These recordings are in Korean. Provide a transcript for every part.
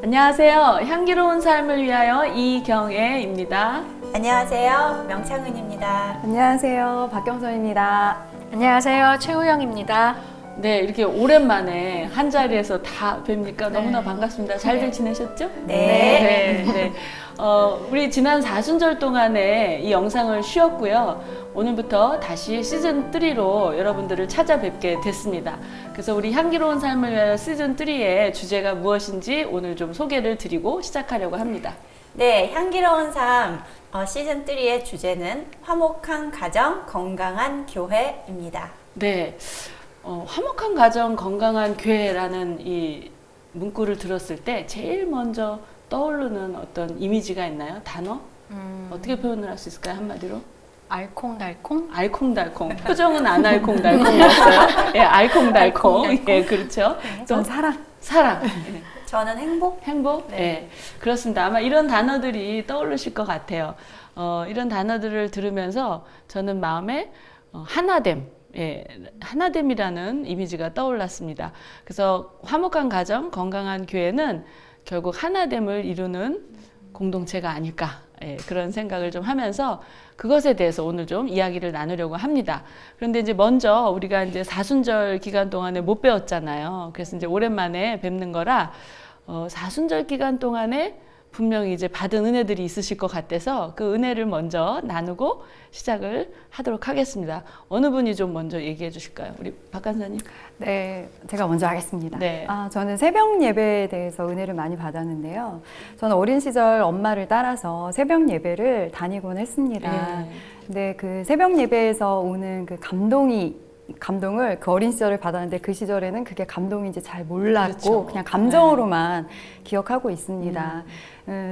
안녕하세요. 향기로운 삶을 위하여 이경애입니다. 안녕하세요. 명창은입니다. 안녕하세요. 박경선입니다. 안녕하세요. 최우영입니다. 네, 이렇게 오랜만에 한 자리에서 다 뵙니까 너무나 반갑습니다. 잘들 지내셨죠? 네. 네. 우리 지난 4순절 동안에 이 영상을 쉬었고요. 오늘부터 다시 시즌3로 여러분들을 찾아뵙게 됐습니다. 그래서 우리 향기로운 삶을 위하여 시즌3의 주제가 무엇인지 오늘 좀 소개를 드리고 시작하려고 합니다. 네, 향기로운 삶 시즌3의 주제는 화목한 가정, 건강한 교회입니다. 네. 화목한 가정, 건강한 교회라는 이 문구를 들었을 때 제일 먼저 떠오르는 어떤 이미지가 있나요? 단어? 어떻게 표현을 할 수 있을까요? 한마디로? 알콩달콩? 알콩달콩. 표정은 안 알콩달콩이었어요. 예, 알콩달콩. 예, 그렇죠. 전 사랑. 사랑. 예. 저는 행복? 행복? 네. 예. 그렇습니다. 아마 이런 단어들이 떠오르실 것 같아요. 이런 단어들을 들으면서 저는 마음에 하나됨. 예, 하나됨이라는 이미지가 떠올랐습니다. 그래서 화목한 가정, 건강한 교회는 결국 하나됨을 이루는 공동체가 아닐까, 예, 그런 생각을 좀 하면서 그것에 대해서 오늘 좀 이야기를 나누려고 합니다. 그런데 이제 먼저 우리가 이제 4순절 기간 동안에 못 배웠잖아요. 그래서 이제 오랜만에 뵙는 거라 4순절 기간 동안에 분명히 이제 받은 은혜들이 있으실 것 같아서 그 은혜를 먼저 나누고 시작을 하도록 하겠습니다. 어느 분이 좀 먼저 얘기해 주실까요? 우리 박 간사님. 네, 제가 먼저 하겠습니다. 네. 저는 새벽 예배에 대해서 은혜를 많이 받았는데요. 저는 어린 시절 엄마를 따라서 새벽 예배를 다니곤 했습니다. 네. 근데 그 새벽 예배에서 오는 그 감동을 그 어린 시절을 받았는데 그 시절에는 그게 감동인지 잘 몰랐고 그렇죠. 그냥 감정으로만 기억하고 있습니다.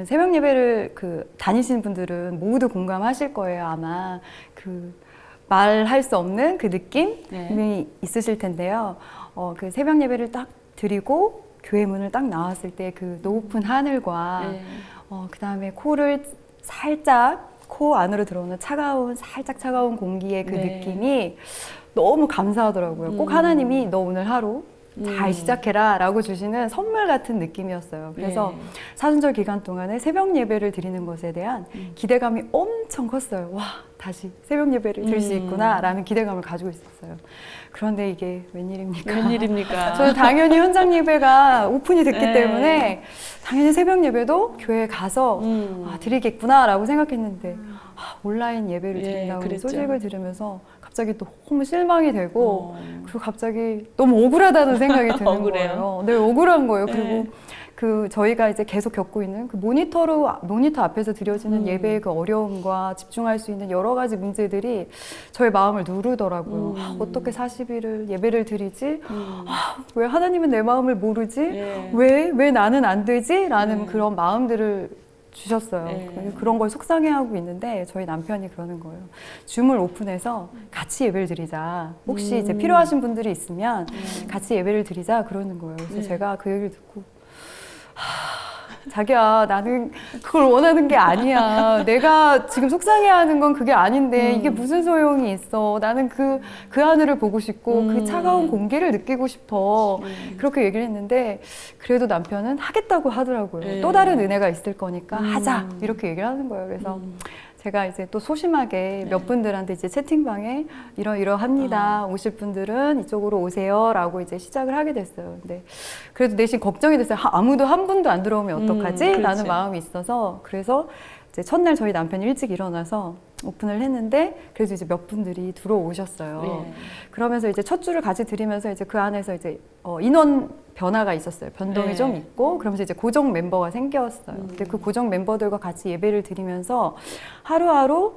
새벽 예배를 다니시는 분들은 모두 공감하실 거예요. 아마 그 말할 수 없는 그 느낌이 네. 있으실 텐데요. 그 새벽 예배를 딱 드리고 교회 문을 딱 나왔을 때 그 높은 하늘과 네. 그 다음에 코를 살짝 코 안으로 들어오는 살짝 차가운 공기의 그 네. 느낌이 너무 감사하더라고요. 꼭 하나님이 너 오늘 하루 잘 시작해라 라고 주시는 선물 같은 느낌이었어요. 그래서 네. 사순절 기간 동안에 새벽 예배를 드리는 것에 대한 기대감이 엄청 컸어요. 와, 다시 새벽 예배를 드릴 수 있구나 라는 기대감을 가지고 있었어요. 그런데 이게 웬일입니까? 웬일입니까? 저는 당연히 현장 예배가 오픈이 됐기 네. 때문에 당연히 새벽 예배도 교회에 가서 드리겠구나 라고 생각했는데 온라인 예배를 예, 드린다고 그랬죠. 소식을 들으면서 갑자기 또 너무 실망이 되고 그리고 갑자기 너무 억울하다는 생각이 드는 억울해요? 거예요. 네, 억울한 거예요. 네. 그리고 저희가 이제 계속 겪고 있는 그 모니터 앞에서 드려지는 예배의 그 어려움과 집중할 수 있는 여러 가지 문제들이 저의 마음을 누르더라고요. 어떻게 40일을 예배를 드리지? 왜 하나님은 내 마음을 모르지? 예. 왜 나는 안 되지? 라는 네. 그런 마음들을 주셨어요. 네. 그런 걸 속상해하고 있는데 저희 남편이 그러는 거예요. 줌을 오픈해서 같이 예배를 드리자. 혹시 이제 필요하신 분들이 있으면 같이 예배를 드리자 그러는 거예요. 그래서 네. 제가 그 얘기를 듣고 자기야, 나는 그걸 원하는 게 아니야. 내가 지금 속상해하는 건 그게 아닌데 이게 무슨 소용이 있어. 나는 그 하늘을 보고 싶고 그 차가운 공기를 느끼고 싶어. 그렇게 얘기를 했는데 그래도 남편은 하겠다고 하더라고요. 네. 또 다른 은혜가 있을 거니까 하자. 이렇게 얘기를 하는 거예요. 그래서 제가 이제 또 소심하게 몇 분들한테 이제 채팅방에 이러합니다. 오실 분들은 이쪽으로 오세요. 라고 이제 시작을 하게 됐어요. 근데 그래도 내심 걱정이 됐어요. 아무도 한 분도 안 들어오면 어떡하지? 그렇죠. 라는 마음이 있어서 그래서 이제 첫날 저희 남편이 일찍 일어나서 오픈을 했는데 그래도 이제 몇 분들이 들어오셨어요. 예. 그러면서 이제 첫 주를 같이 드리면서 이제 그 안에서 이제 인원 변화가 있었어요. 변동이 네. 좀 있고 그러면서 이제 고정 멤버가 생겼어요. 근데 그 고정 멤버들과 같이 예배를 드리면서 하루하루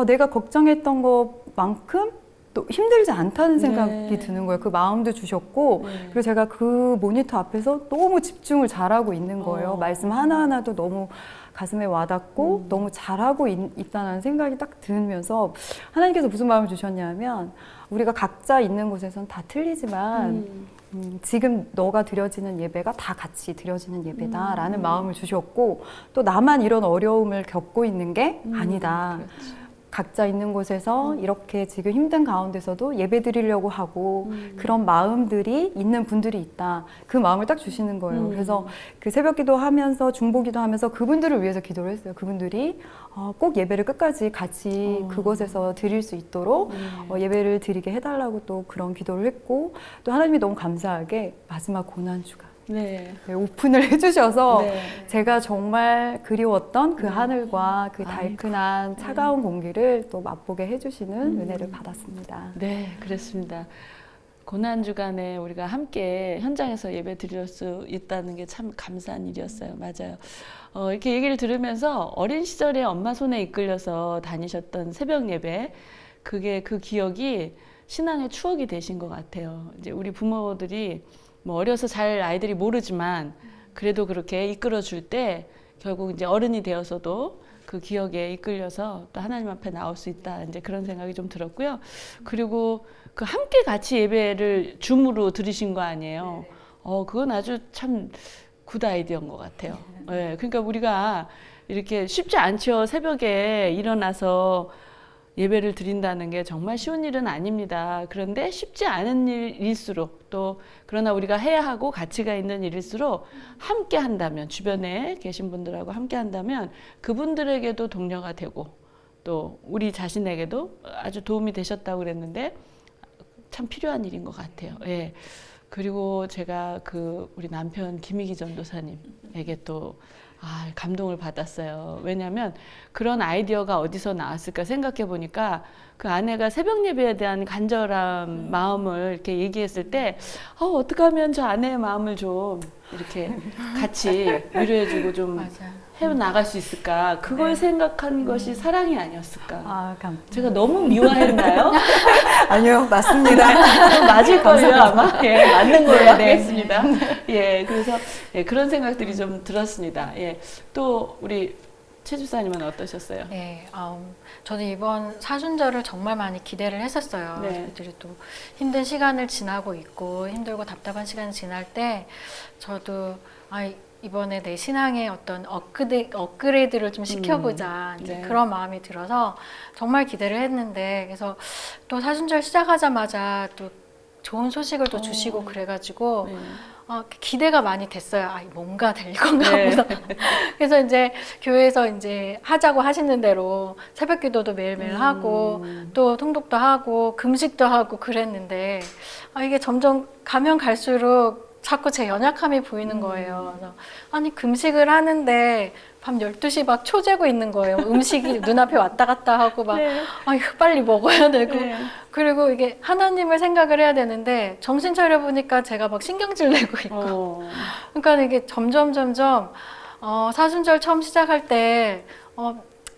내가 걱정했던 것만큼 또 힘들지 않다는 생각이 네. 드는 거예요. 그 마음도 주셨고 그리고 제가 그 모니터 앞에서 너무 집중을 잘하고 있는 거예요. 말씀 하나하나도 너무 가슴에 와닿고 너무 잘하고 있다는 생각이 딱 들면서 하나님께서 무슨 마음을 주셨냐면 우리가 각자 있는 곳에서는 다 틀리지만 지금 너가 드려지는 예배가 다 같이 드려지는 예배다라는 마음을 주셨고 또 나만 이런 어려움을 겪고 있는 게 아니다. 그렇죠. 각자 있는 곳에서 이렇게 지금 힘든 가운데서도 예배 드리려고 하고 그런 마음들이 있는 분들이 있다. 그 마음을 딱 주시는 거예요. 그래서 그 새벽 기도하면서 중보 기도하면서 그분들을 위해서 기도를 했어요. 그분들이 꼭 예배를 끝까지 같이 그곳에서 드릴 수 있도록 예배를 드리게 해달라고 또 그런 기도를 했고 또 하나님이 너무 감사하게 마지막 고난주가 네. 오픈을 해주셔서 네. 제가 정말 그리웠던 그 하늘과 그 달큰한 차가운 공기를 또 맛보게 해주시는 은혜를 받았습니다. 네, 그렇습니다. 고난주간에 우리가 함께 현장에서 예배 드릴 수 있다는 게 참 감사한 일이었어요. 맞아요. 이렇게 얘기를 들으면서 어린 시절에 엄마 손에 이끌려서 다니셨던 새벽 예배, 그게 그 기억이 신앙의 추억이 되신 것 같아요. 이제 우리 부모들이 뭐 어려서 잘 아이들이 모르지만 그래도 그렇게 이끌어 줄 때 결국 이제 어른이 되어서도 그 기억에 이끌려서 또 하나님 앞에 나올 수 있다. 이제 그런 생각이 좀 들었고요. 그리고 그 함께 같이 예배를 줌으로 들으신 거 아니에요. 그건 아주 참 굿 아이디어인 것 같아요. 네, 그러니까 우리가 이렇게 쉽지 않죠. 새벽에 일어나서 예배를 드린다는 게 정말 쉬운 일은 아닙니다. 그런데 쉽지 않은 일일수록 또 그러나 우리가 해야 하고 가치가 있는 일일수록 함께 한다면 주변에 계신 분들하고 함께 한다면 그분들에게도 동료가 되고 또 우리 자신에게도 아주 도움이 되셨다고 그랬는데 참 필요한 일인 것 같아요. 예. 그리고 제가 그 우리 남편 김희기 전도사님에게 또 감동을 받았어요. 왜냐하면 그런 아이디어가 어디서 나왔을까 생각해 보니까 그 아내가 새벽 예배에 대한 간절한 마음을 이렇게 얘기했을 때 어떻게 하면 저 아내의 마음을 좀 이렇게 같이 위로해주고 좀 맞아요. 해나갈 수 있을까? 그걸 생각한 것이 사랑이 아니었을까? 제가 너무 미화했나요? 아니요, 맞습니다. 맞을걸요, 아마? 예, 맞는 걸로 하겠습니다. 예, 그래서 그런 생각들이 좀 들었습니다. 예, 또 우리 최 집사님은 어떠셨어요? 네, 저는 이번 사순절을 정말 많이 기대를 했었어요. 네. 저희들이 또 힘든 시간을 지나고 있고 힘들고 답답한 시간을 지날 때 저도 이번에 내 신앙의 어떤 업그레이드를 좀 시켜보자 이제 네. 그런 마음이 들어서 정말 기대를 했는데 그래서 또 사순절 시작하자마자 또 좋은 소식을 또 주시고 그래가지고 네. 기대가 많이 됐어요. 뭔가 될 건가 네. 보다. 그래서 이제 교회에서 이제 하자고 하시는 대로 새벽 기도도 매일매일 하고 또 통독도 하고 금식도 하고 그랬는데 이게 점점 가면 갈수록 자꾸 제 연약함이 보이는 거예요. 그래서 금식을 하는데 밤 12시 막 초재고 있는 거예요. 음식이 눈앞에 왔다 갔다 하고 막 네. 이거 빨리 먹어야 되고 네. 그리고 이게 하나님을 생각을 해야 되는데 정신 차려 보니까 제가 막 신경질 내고 있고 그러니까 이게 점점 사순절 처음 시작할 때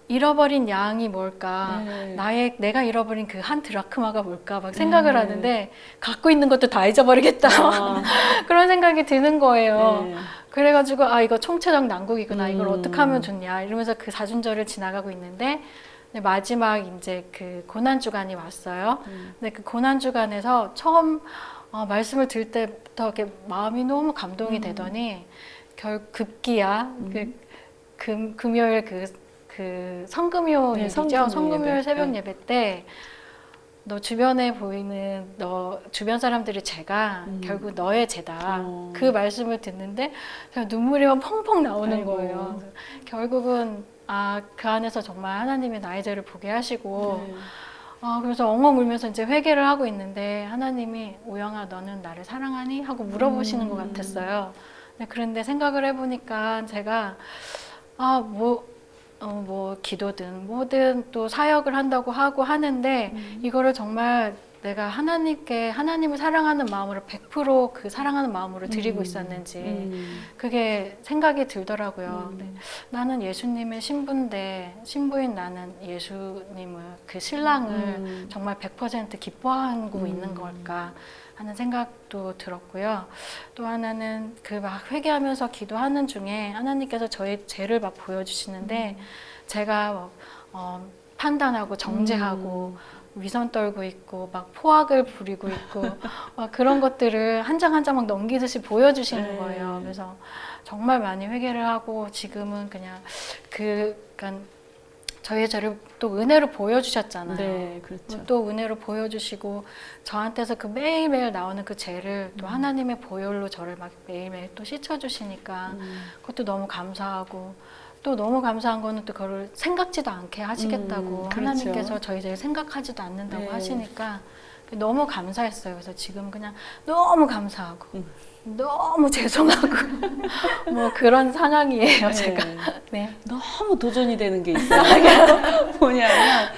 잃어버린 양이 뭘까? 네. 내가 잃어버린 그 한 드라크마가 뭘까? 막 생각을 하는데 갖고 있는 것도 다 잊어버리겠다. 그런 생각이 드는 거예요. 네. 그래가지고 이거 총체적 난국이구나. 이걸 어떻게 하면 좋냐. 이러면서 그 사순절을 지나가고 있는데 마지막 이제 그 고난주간이 왔어요. 근데 그 고난주간에서 처음 말씀을 들을 때부터 이렇게 마음이 너무 감동이 되더니 급기야 금요일 그 성금요일이죠. 네, 성금요 성금요일 예배. 새벽 네. 예배 때 너 주변에 보이는 너 주변 사람들이 죄가 결국 너의 죄다. 그 말씀을 듣는데 그냥 눈물이 막 펑펑 나오는 아이고. 거예요. 그래서 결국은 그 안에서 정말 하나님의 나의 죄를 보게 하시고 네. 그래서 엉엉 울면서 이제 회개를 하고 있는데 하나님이 오영아 너는 나를 사랑하니? 하고 물어보시는 것 같았어요. 그런데 생각을 해보니까 제가 뭐 기도든 뭐든 또 사역을 한다고 하고 하는데 이거를 정말 내가 하나님을 사랑하는 마음으로 100% 그 사랑하는 마음으로 드리고 있었는지 그게 생각이 들더라고요. 근데 나는 예수님의 신부인데 신부인 나는 예수님을 그 신랑을 정말 100% 기뻐하고 있는 걸까 하는 생각도 들었고요. 또 하나는 그 막 회개하면서 기도하는 중에 하나님께서 저의 죄를 막 보여주시는데 제가 판단하고 정죄하고 위선 떨고 있고 막 포악을 부리고 있고 막 그런 것들을 한 장 한 장 막 넘기듯이 보여주시는 거예요. 그래서 정말 많이 회개를 하고 지금은 그냥 그러니까 저의 죄를 또 은혜로 보여주셨잖아요. 네, 그렇죠. 또 은혜로 보여주시고 저한테서 그 매일매일 나오는 그 죄를 또 하나님의 보혈로 저를 막 매일매일 또 씻어주시니까 그것도 너무 감사하고 또 너무 감사한 거는 또 그걸 생각지도 않게 하시겠다고 그렇죠. 하나님께서 저희 죄를 생각하지도 않는다고 네. 하시니까 너무 감사했어요. 그래서 지금 그냥 너무 감사하고 너무 죄송하고 뭐 그런 상황이에요, 제가. 네. 너무 도전이 되는 게 있어요. 뭐냐면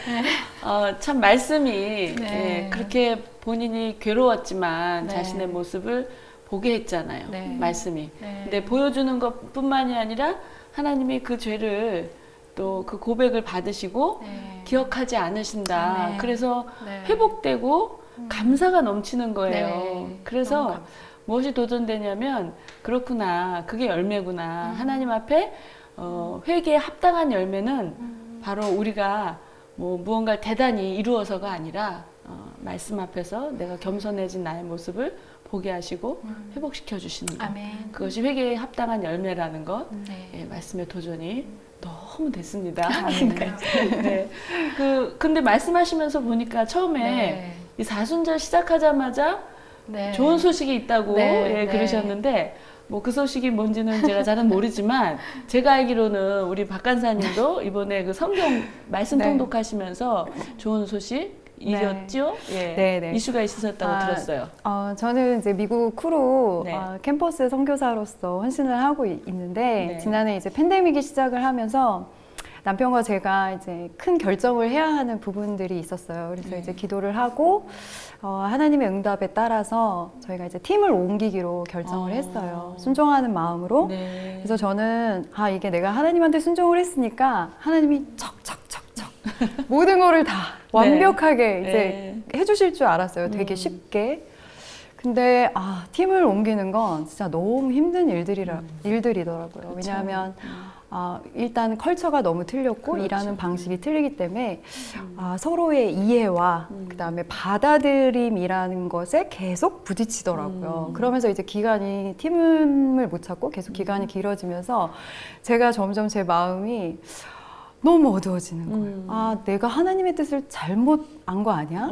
참 말씀이 네. 그렇게 본인이 괴로웠지만 네. 자신의 모습을 보게 했잖아요. 네. 말씀이. 네. 근데 보여주는 것뿐만이 아니라 하나님이 그 죄를 또 그 고백을 받으시고 네. 기억하지 않으신다. 네. 그래서 네. 회복되고 감사가 넘치는 거예요. 네. 너무 그래서 감사해요. 무엇이 도전되냐면 그렇구나, 그게 열매구나. 하나님 앞에 회개에 합당한 열매는 바로 우리가 뭐 무언가를 대단히 이루어서가 아니라 말씀 앞에서 내가 겸손해진 나의 모습을 보게 하시고 회복시켜 주시는 것. 아멘. 그것이 회개에 합당한 열매라는 것. 네. 예, 말씀의 도전이 너무 됐습니다. 네. 근데 말씀하시면서 보니까 처음에 네. 이 사순절 시작하자마자 네. 좋은 소식이 있다고 네, 예, 네. 그러셨는데 뭐 그 소식이 뭔지는 제가 잘은 모르지만 제가 알기로는 우리 박 간사님도 이번에 그 성경 말씀 네. 통독하시면서 좋은 소식이었죠? 예. 네, 네. 이슈가 있으셨다고 들었어요. 저는 이제 미국 크루 네. 캠퍼스 선교사로서 헌신을 하고 있는데 네. 지난해 이제 팬데믹이 시작을 하면서 남편과 제가 이제 큰 결정을 해야 하는 부분들이 있었어요. 그래서 이제 기도를 하고 하나님의 응답에 따라서 저희가 이제 팀을 옮기기로 결정을 했어요. 순종하는 마음으로. 네. 그래서 저는 이게 내가 하나님한테 순종을 했으니까 하나님이 척척척척 모든 거를 다 완벽하게 이제 해주실 줄 알았어요. 되게 쉽게. 근데 팀을 옮기는 건 진짜 너무 힘든 일들이더라고요. 왜냐하면 일단 컬처가 너무 틀렸고 그렇죠. 일하는 방식이 틀리기 때문에 서로의 이해와 그다음에 받아들임이라는 것에 계속 부딪히더라고요. 그러면서 이제 기간이 팀을 못 찾고 계속 기간이 길어지면서 제가 점점 제 마음이 너무 어두워지는 거예요. 내가 하나님의 뜻을 잘못 안 거 아니야?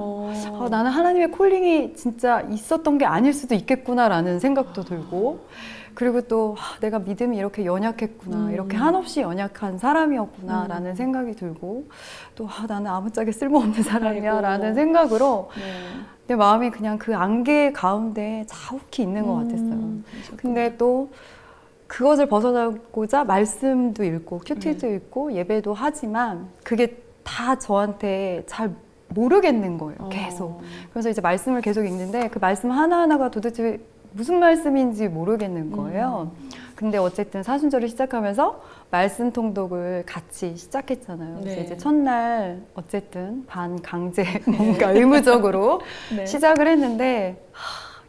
나는 하나님의 콜링이 진짜 있었던 게 아닐 수도 있겠구나라는 생각도 들고 그리고 또 내가 믿음이 이렇게 연약했구나 이렇게 한없이 연약한 사람이었구나라는 생각이 들고 또 나는 아무짝에 쓸모없는 사람이야 라는 생각으로 내 마음이 그냥 그 안개 가운데 자욱히 있는 것 같았어요. 근데 또 그것을 벗어나고자 말씀도 읽고 큐티도 읽고 예배도 하지만 그게 다 저한테 잘 모르겠는 거예요. 계속. 그래서 이제 말씀을 계속 읽는데 그 말씀 하나하나가 도대체 무슨 말씀인지 모르겠는 거예요. 근데 어쨌든 사순절을 시작하면서 말씀 통독을 같이 시작했잖아요. 그래서 네. 이제 첫날 어쨌든 반강제 뭔가 의무적으로 시작을 했는데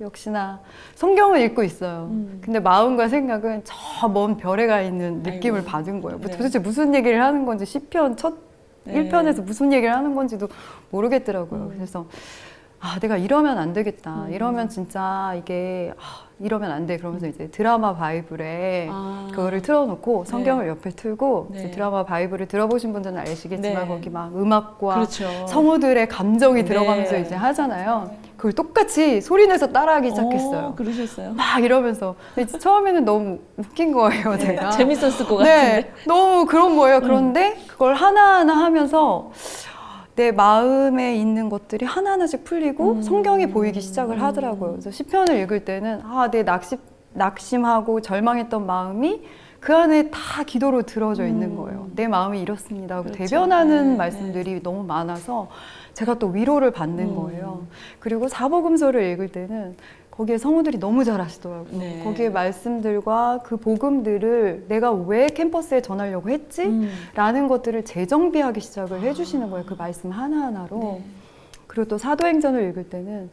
역시나 성경을 읽고 있어요. 근데 마음과 생각은 저 먼 별에 가 있는 느낌을 아이고. 받은 거예요. 네. 도대체 무슨 얘기를 하는 건지 시편 첫 네. 1편에서 무슨 얘기를 하는 건지도 모르겠더라고요. 그래서 내가 이러면 안 되겠다. 이러면 진짜 이게 이러면 안 돼. 그러면서 이제 드라마 바이블에 그거를 틀어놓고 성경을 옆에 틀고 이제 드라마 바이블을 들어보신 분들은 아시겠지만 거기 막 음악과 그렇죠. 성우들의 감정이 들어가면서 이제 하잖아요. 그걸 똑같이 소리내서 따라하기 시작했어요. 그러셨어요? 막 이러면서 근데 처음에는 너무 웃긴 거예요, 제가. 재밌었을 것 같은데. 네, 너무 그런 거예요. 그런데 그걸 하나하나 하면서 내 마음에 있는 것들이 하나하나씩 풀리고 성경이 보이기 시작을 하더라고요. 그래서 시편을 읽을 때는 내 낙심하고 절망했던 마음이 그 안에 다 기도로 들어져 있는 거예요. 내 마음이 이렇습니다 하고 그렇죠. 대변하는 말씀들이 너무 많아서 제가 또 위로를 받는 거예요. 그리고 사복음서를 읽을 때는 거기에 성우들이 너무 잘하시더라고요. 네. 거기에 말씀들과 그 복음들을 내가 왜 캠퍼스에 전하려고 했지? 라는 것들을 재정비하기 시작을 해주시는 거예요. 그 말씀 하나하나로. 그리고 또 사도행전을 읽을 때는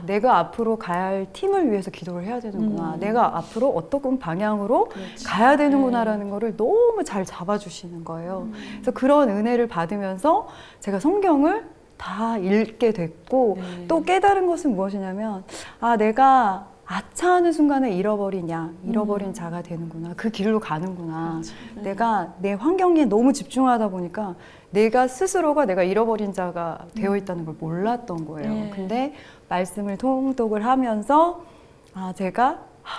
내가 앞으로 가야 할 팀을 위해서 기도를 해야 되는구나. 내가 앞으로 어떤 방향으로 가야 되는구나라는 거를 너무 잘 잡아주시는 거예요. 그래서 그런 은혜를 받으면서 제가 성경을 다 읽게 됐고 또 깨달은 것은 무엇이냐면 내가 아차하는 순간에 잃어버린 자가 되는구나. 그 길로 가는구나. 내가 내 환경에 너무 집중하다 보니까 내가 스스로가 내가 잃어버린 자가 되어 있다는 걸 몰랐던 거예요. 네. 근데 말씀을 통독을 하면서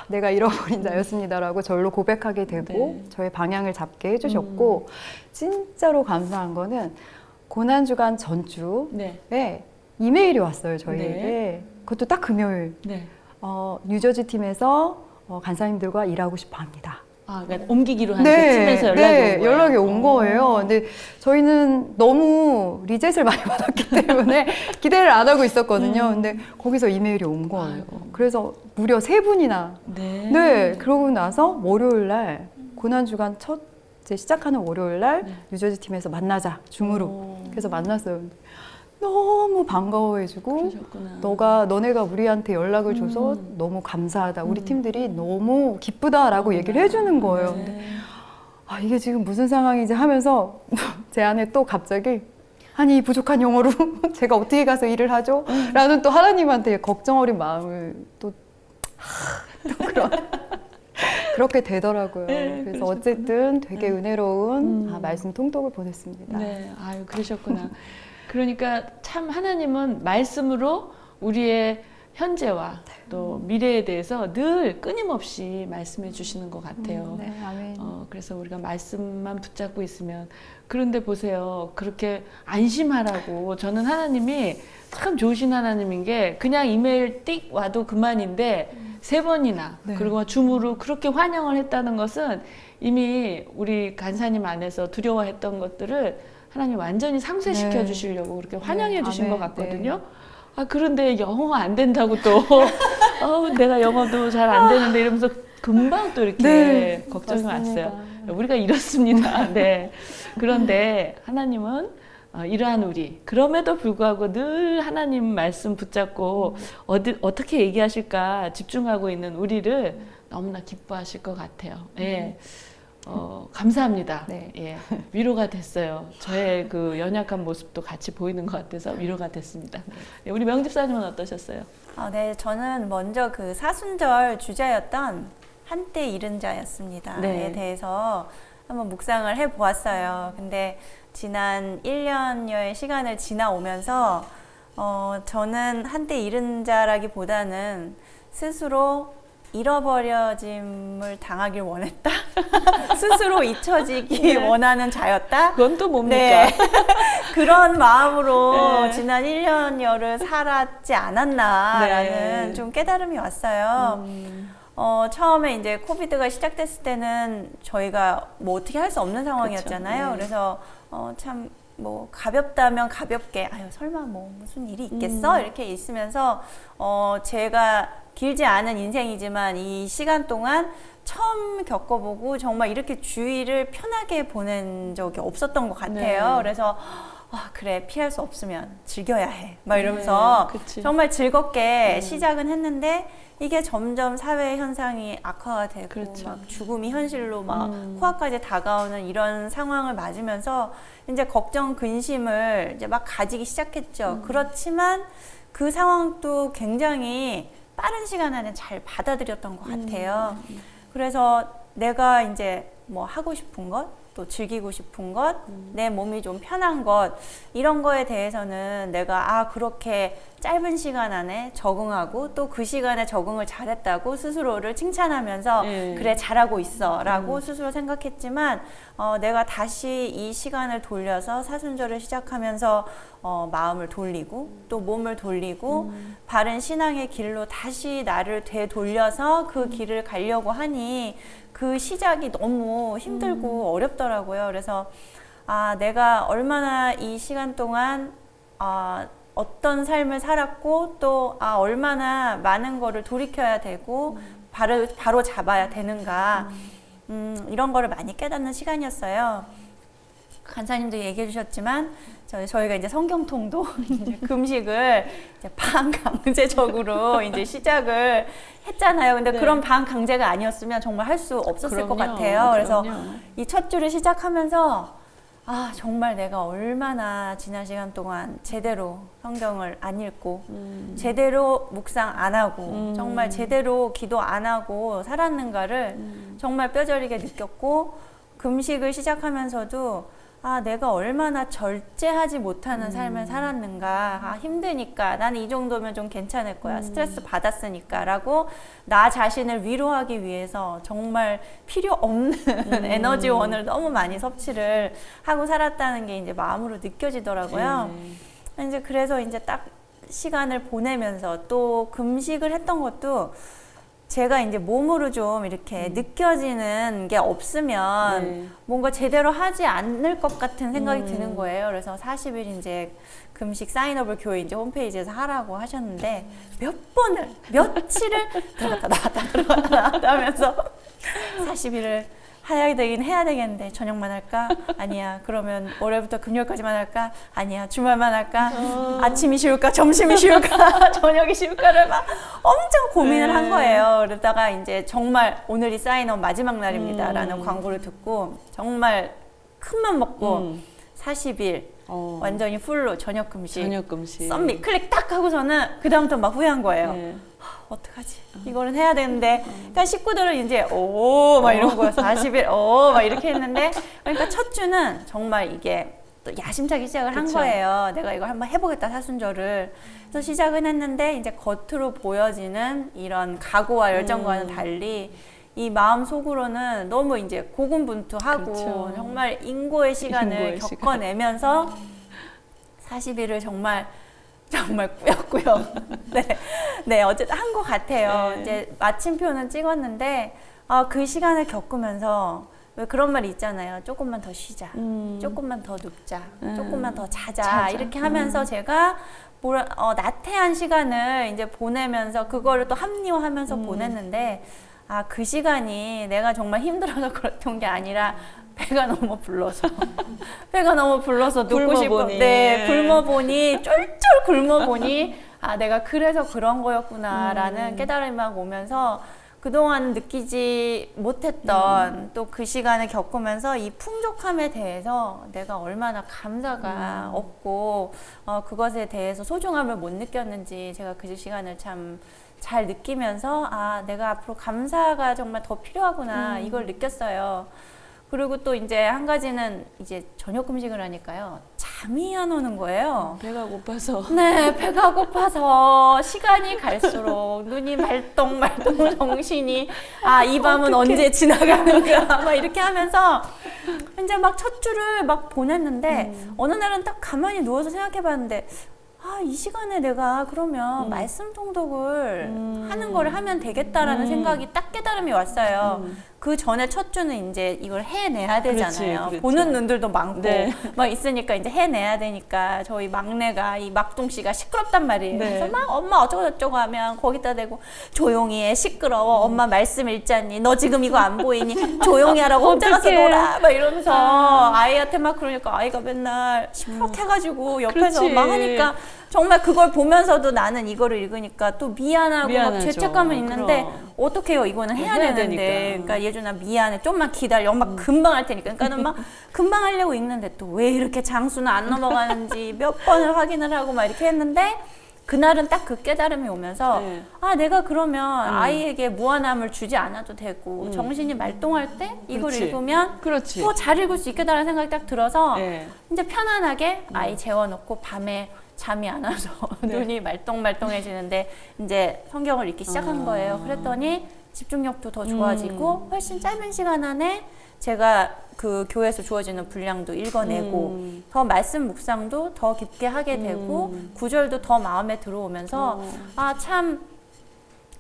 내가 잃어버린 자였습니다라고 절로 고백하게 되고 네. 저의 방향을 잡게 해주셨고 진짜로 감사한 거는 고난주간 전주에 네. 이메일이 왔어요, 저희에게. 네. 그것도 딱 금요일. 네. 뉴저지 팀에서 간사님들과 일하고 싶어 합니다. 그러니까 옮기기로 한 그 팀에서 연락이 온 거예요. 연락이 온 거예요. 근데 저희는 너무 리젯을 많이 받았기 때문에 기대를 안 하고 있었거든요. 근데 거기서 이메일이 온 거예요. 아이고. 그래서 무려 3분이나. 네. 그러고 나서 월요일 날 고난주간 이제 시작하는 월요일 날 네. 뉴저지 팀에서 만나자, 줌으로. 오. 그래서 만났어요. 너무 반가워해주고 그러셨구나. 너네가 우리한테 연락을 줘서 너무 감사하다. 우리 팀들이 너무 기쁘다라고 얘기를 해주는 거예요. 네. 근데 이게 지금 무슨 상황이지 하면서 제 안에 또 갑자기 아니 이 부족한 영어로 제가 어떻게 가서 일을 하죠? 라는 또 하나님한테 걱정 어린 마음을 또 그렇게 되더라고요. 네, 그래서 그러셨구나. 어쨌든 되게 은혜로운 말씀 통독을 보냈습니다. 네, 아유 그러셨구나. 그러니까 참 하나님은 말씀으로 우리의 현재와 또 미래에 대해서 늘 끊임없이 말씀해 주시는 것 같아요. 네, 아멘. 그래서 우리가 말씀만 붙잡고 있으면 그런데 보세요. 그렇게 안심하라고 저는 하나님이 참 좋으신 하나님인 게 그냥 이메일 띡 와도 그만인데 3번이나 네. 그리고 줌으로 그렇게 환영을 했다는 것은 이미 우리 간사님 안에서 두려워했던 것들을 하나님 완전히 상쇄시켜 네. 주시려고 그렇게 환영해 네, 주신 아멘. 것 같거든요. 네. 그런데 영어 안 된다고 또 내가 영어도 잘 안 되는데 이러면서 금방 또 이렇게 네, 걱정이 맞습니다. 왔어요. 우리가 이렇습니다. 네. 그런데 하나님은 이러한 우리 그럼에도 불구하고 늘 하나님 말씀 붙잡고 어떻게 얘기하실까 집중하고 있는 우리를 너무나 기뻐하실 것 같아요. 예. 감사합니다. 네. 예. 위로가 됐어요. 저의 그 연약한 모습도 같이 보이는 것 같아서 위로가 됐습니다. 예, 우리 명집사님은 어떠셨어요? 네, 저는 먼저 그 사순절 주자였던 한때 잃은 자였습니다에 네. 대해서 한번 묵상을 해보았어요. 근데 지난 1년여의 시간을 지나오면서 저는 한때 잃은 자라기보다는 스스로 잃어버려짐을 당하길 원했다. 스스로 잊혀지기 네. 원하는 자였다. 그건 또 뭡니까? 네. 그런 마음으로 네. 지난 1년여를 살았지 않았나라는 네. 좀 깨달음이 왔어요. 처음에 이제 코비드가 시작됐을 때는 저희가 뭐 어떻게 할 수 없는 상황이었잖아요. 그쵸. 네. 그래서 참 뭐 가볍다면 가볍게 설마 뭐 무슨 일이 있겠어? 이렇게 있으면서 제가 길지 않은 인생이지만 이 시간 동안 처음 겪어보고 정말 이렇게 주의를 편하게 보낸 적이 없었던 것 같아요. 네. 그래서 그래 피할 수 없으면 즐겨야 해 막 이러면서 네, 그치. 정말 즐겁게 시작은 했는데 이게 점점 사회 현상이 악화가 되고 그렇죠. 막 죽음이 현실로 막 코앞까지 다가오는 이런 상황을 맞으면서 이제 걱정 근심을 이제 막 가지기 시작했죠. 그렇지만 그 상황도 굉장히 빠른 시간 안에 잘 받아들였던 것 같아요. 그래서 내가 이제 뭐 하고 싶은 것, 또 즐기고 싶은 것, 내 몸이 좀 편한 것, 이런 거에 대해서는 내가 그렇게 짧은 시간 안에 적응하고 또 그 시간에 적응을 잘했다고 스스로를 칭찬하면서 네. 그래 잘하고 있어 라고 스스로 생각했지만 내가 다시 이 시간을 돌려서 사순절을 시작하면서 마음을 돌리고 또 몸을 돌리고 바른 신앙의 길로 다시 나를 되돌려서 그 길을 가려고 하니 그 시작이 너무 힘들고 어렵더라고요. 그래서 내가 얼마나 이 시간 동안 어떤 삶을 살았고 또 얼마나 많은 거를 돌이켜야 되고 바로 잡아야 되는가 이런 거를 많이 깨닫는 시간이었어요. 간사님도 얘기해 주셨지만 저희가 이제 성경통도 이제 금식을 이제 반강제적으로 이제 시작을 했잖아요. 근데 네. 그런 반강제가 아니었으면 정말 할 수 없었을 것 그럼요. 같아요. 그래서 그럼요. 이 첫 주를 시작하면서 아, 정말 내가 얼마나 지난 시간 동안 제대로 성경을 안 읽고, 제대로 묵상 안 하고, 정말 제대로 기도 안 하고 살았는가를 정말 뼈저리게 느꼈고, 금식을 시작하면서도 아, 내가 얼마나 절제하지 못하는 삶을 살았는가. 아, 힘드니까. 나는 이 정도면 좀 괜찮을 거야. 스트레스 받았으니까. 라고 나 자신을 위로하기 위해서 정말 필요 없는 에너지원을 너무 많이 섭취를 하고 살았다는 게 이제 마음으로 느껴지더라고요. 이제 그래서 이제 딱 시간을 보내면서 또 금식을 했던 것도 제가 이제 몸으로 좀 이렇게 느껴지는 게 없으면 뭔가 제대로 하지 않을 것 같은 생각이 드는 거예요. 그래서 40일 이제 금식 사인업을 교회 이제 홈페이지에서 하라고 하셨는데 며칠을 들어갔다 나왔다 하면서 40일을 해야 되겠는데 저녁만 할까? 아니야. 그러면 월요일부터 금요일까지만 할까? 아니야. 주말만 할까? 아침이 쉬울까? 점심이 쉬울까? 저녁이 쉬울까를 막 엄청 고민을 한 거예요. 그러다가 이제 정말 오늘이 사인업 마지막 날입니다. 라는 광고를 듣고 정말 큰맘 먹고 40일 완전히 풀로 저녁 금식 썸밋 클릭 딱 하고서는 그 다음부터 막 후회한 거예요. 어떡하지? 이거는 해야 되는데. 그러니까 식구들은 이제 막 이런 거예요. 40일 막 이렇게 했는데, 그러니까 첫 주는 정말 이게 또 야심차게 시작을 한 거예요. 내가 이걸 한번 해보겠다, 사순절을. 그래서 시작은 했는데 이제 겉으로 보여지는 이런 각오와 열정과는 달리 이 마음 속으로는 너무 이제 고군분투하고 정말 인고의 시간을 겪어내면서 40일을 정말 꾸역꾸역 네 어쨌든 한 것 같아요. 이제 마침표는 찍었는데 그 시간을 겪으면서 왜 그런 말이 있잖아요. 조금만 더 쉬자, 조금만 더 눕자, 조금만 더 자자. 이렇게 하면서 제가 나태한 시간을 이제 보내면서 그거를 또 합리화하면서 보냈는데 그 시간이 내가 정말 힘들어서 그랬던 게 아니라 배가 너무 불러서 눕고 싶어. 굶어 보니 쫄쫄 굶어 보니 내가 그래서 그런 거였구나라는 깨달음이 막 오면서 그동안 느끼지 못했던 또 그 시간을 겪으면서 이 풍족함에 대해서 내가 얼마나 감사가 없고 그것에 대해서 소중함을 못 느꼈는지 제가 그 시간을 참 잘 느끼면서 내가 앞으로 감사가 정말 더 필요하구나 이걸 느꼈어요. 그리고 또 이제 한 가지는 이제 저녁 금식을 하니까요. 잠이 안 오는 거예요. 배가 고파서. 네, 배가 고파서 시간이 갈수록 눈이 말똥말똥 정신이 이 밤은 언제 지나가는가 막 이렇게 하면서 이제 막 첫 주를 막 보냈는데 어느 날은 딱 가만히 누워서 생각해 봤는데 이 시간에 내가 그러면 말씀 통독을 하는 거를 하면 되겠다라는 생각이 딱 깨달음이 왔어요. 그 전에 첫 주는 이제 이걸 해내야 되잖아요. 그렇지. 보는 눈들도 많고 막 있으니까 이제 해내야 되니까 저희 막내가 이 막둥 씨가 시끄럽단 말이에요. 그래서 막 엄마 어쩌고 저쩌고 하면 거기다 대고 조용히 해 시끄러워. 엄마 말씀 읽잖니. 너 지금 이거 안 보이니? 조용히 하라고 혼자 가서 놀아. 막 이러면서 아이한테 막 그러니까 아이가 맨날 시무룩해가지고 옆에서 막 하니까 정말 그걸 보면서도 나는 이거를 읽으니까 또 미안하고 막 죄책감은 있는데 어떡해요. 이거는 해야 되는데. 그러니까 예준아 미안해. 좀만 기다려. 엄마 금방 할 테니까. 그러니까는 막 금방 하려고 읽는데 또 왜 이렇게 장수는 안 넘어가는지 몇 번을 확인을 하고 막 이렇게 했는데 그날은 딱 그 깨달음이 오면서 내가 그러면 아이에게 무한함을 주지 않아도 되고 정신이 말똥할 때 이걸 읽으면 더 잘 읽을 수 있겠다라는 생각이 딱 들어서 이제 편안하게 아이 재워놓고 밤에 잠이 안 와서 눈이 말똥말똥해지는데 이제 성경을 읽기 시작한 거예요. 그랬더니 집중력도 더 좋아지고 훨씬 짧은 시간 안에 제가 그 교회에서 주어지는 분량도 읽어내고 더 말씀 묵상도 더 깊게 하게 되고 구절도 더 마음에 들어오면서 참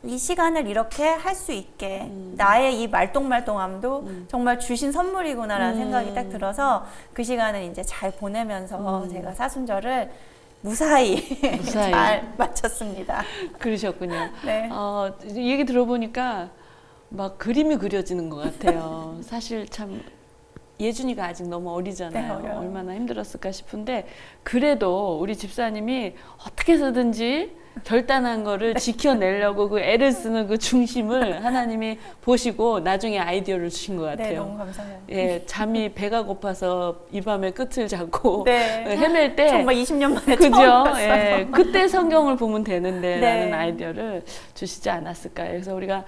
이 시간을 이렇게 할 수 있게 나의 이 말똥말똥함도 정말 주신 선물이구나라는 생각이 딱 들어서 그 시간을 이제 잘 보내면서 제가 사순절을 무사히 잘 마쳤습니다. 그러셨군요. 네. 얘기 들어보니까 막 그림이 그려지는 것 같아요. 사실 참 예준이가 아직 너무 어리잖아요. 네, 얼마나 힘들었을까 싶은데 그래도 우리 집사님이 어떻게 해서든지 결단한 거를 지켜내려고 그 애를 쓰는 그 중심을 하나님이 보시고 나중에 아이디어를 주신 것 같아요. 네, 너무 감사해요. 예, 잠이 배가 고파서 이 밤에 끝을 잡고 네. 헤맬 때 정말 20년 만에 그죠? 처음 봤어요. 예, 그때 성경을 보면 되는데 네. 라는 아이디어를 주시지 않았을까. 그래서 우리가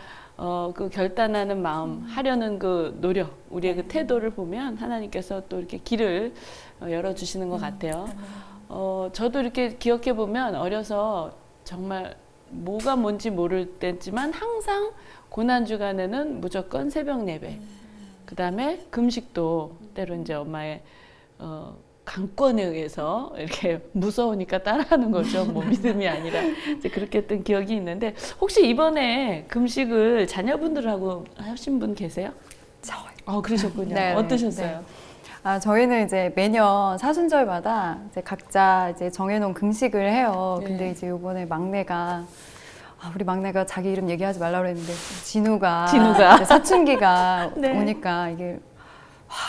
그 결단하는 마음, 하려는 그 노력, 우리의 그 태도를 보면 하나님께서 또 이렇게 길을 열어주시는 것 같아요. 저도 이렇게 기억해 보면 어려서 정말 뭐가 뭔지 모를 때지만 항상 고난주간에는 무조건 새벽 예배, 그 다음에 금식도 때로 이제 엄마의 강권에 의해서 이렇게 무서우니까 따라하는 거죠. 뭐 믿음이 아니라 이제 그렇게 했던 기억이 있는데 혹시 이번에 금식을 자녀분들하고 하신 분 계세요? 저요. 그러셨군요. 네, 어떠셨어요? 네. 저희는 이제 매년 사순절마다 이제 각자 이제 정해놓은 금식을 해요. 네. 근데 이제 이번에 막내가 우리 막내가 자기 이름 얘기하지 말라고 그랬는데 진우가 이제 사춘기가 네. 오니까 이게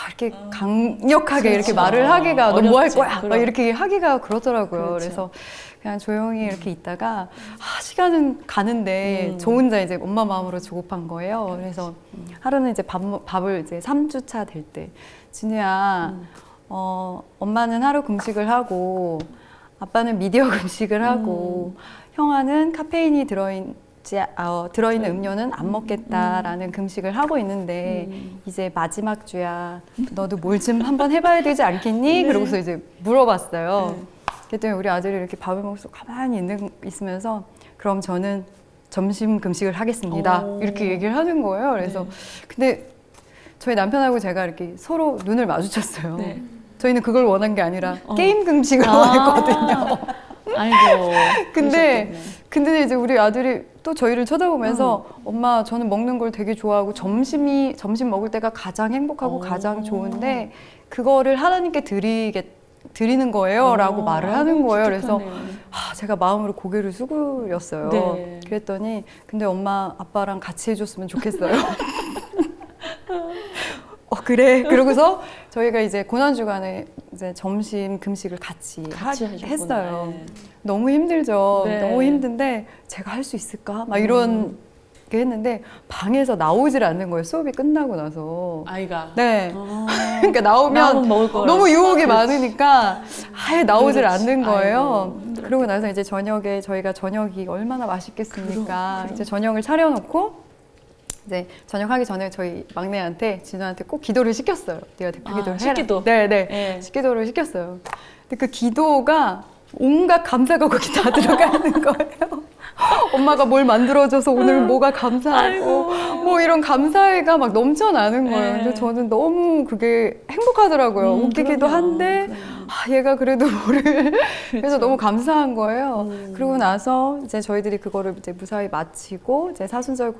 이렇게 강력하게 그렇죠. 이렇게 말을 하기가 너 뭐 할 어렵지. 거야? 막 그럼. 이렇게 하기가 그렇더라고요. 그렇죠. 그래서 그냥 조용히 이렇게 있다가 시간은 가는데 저 혼자 이제 엄마 마음으로 조급한 거예요. 그래서 하루는 이제 밥을 이제 3주차 될 때 진우야 엄마는 하루 금식을 하고 아빠는 미디어 금식을 하고 형아는 카페인이 들어있는 음료는 안 먹겠다라는 금식을 하고 있는데 이제 마지막 주야 너도 뭘 좀 한번 해봐야 되지 않겠니? 그러고서 이제 물어봤어요. 그랬더니 우리 아들이 이렇게 밥을 먹고서 가만히 있으면서 그럼 저는 점심 금식을 하겠습니다. 이렇게 얘기를 하는 거예요. 그래서 근데 저희 남편하고 제가 이렇게 서로 눈을 마주쳤어요. 네. 저희는 그걸 원한 게 아니라 게임 금식을 원했거든요. 아이고. 근데 그러셨겠네. 이제 우리 아들이 또 저희를 쳐다보면서 엄마 저는 먹는 걸 되게 좋아하고 점심 먹을 때가 가장 행복하고 가장 좋은데 그거를 하나님께 드리는 거예요 라고 말을 하는 거예요. 그래서 제가 마음으로 고개를 수그렸어요. 네. 그랬더니 근데 엄마 아빠랑 같이 해줬으면 좋겠어요. 그래. 그러고서 저희가 이제 고난주간에 이제 점심 금식을 같이 하셨구나. 했어요. 네. 너무 힘들죠. 네. 너무 힘든데 제가 할 수 있을까? 막 이런 게 했는데 방에서 나오질 않는 거예요. 수업이 끝나고 나서. 아이가. 네. 그러니까 나오면 먹을 거 너무 유혹이 그렇지. 많으니까 아예 나오질 그렇지. 않는 거예요. 아이고, 힘들었겠다. 그러고 나서 이제 저녁에 저희가 저녁이 얼마나 맛있겠습니까? 이제 저녁을 차려놓고 이제 저녁 하기 전에 저희 막내한테 진우한테 꼭 기도를 시켰어요. 네가 대표 기도를 해라. 식기도. 네네. 네. 식기도를 시켰어요. 근데 그 기도가 온갖 감사가 거기 다 들어가 있는 거예요. 엄마가 뭘 만들어줘서 오늘 뭐가 감사하고 뭐 이런 감사해가 막 넘쳐나는 거예요. 네. 근데 저는 너무 그게 행복하더라고요. 웃기기도 그럼요. 한데 얘가 그래도 뭐를 그래서 너무 감사한 거예요. 음. 그러고 나서 이제 저희들이 그거를 이제 무사히 마치고 이제 사순절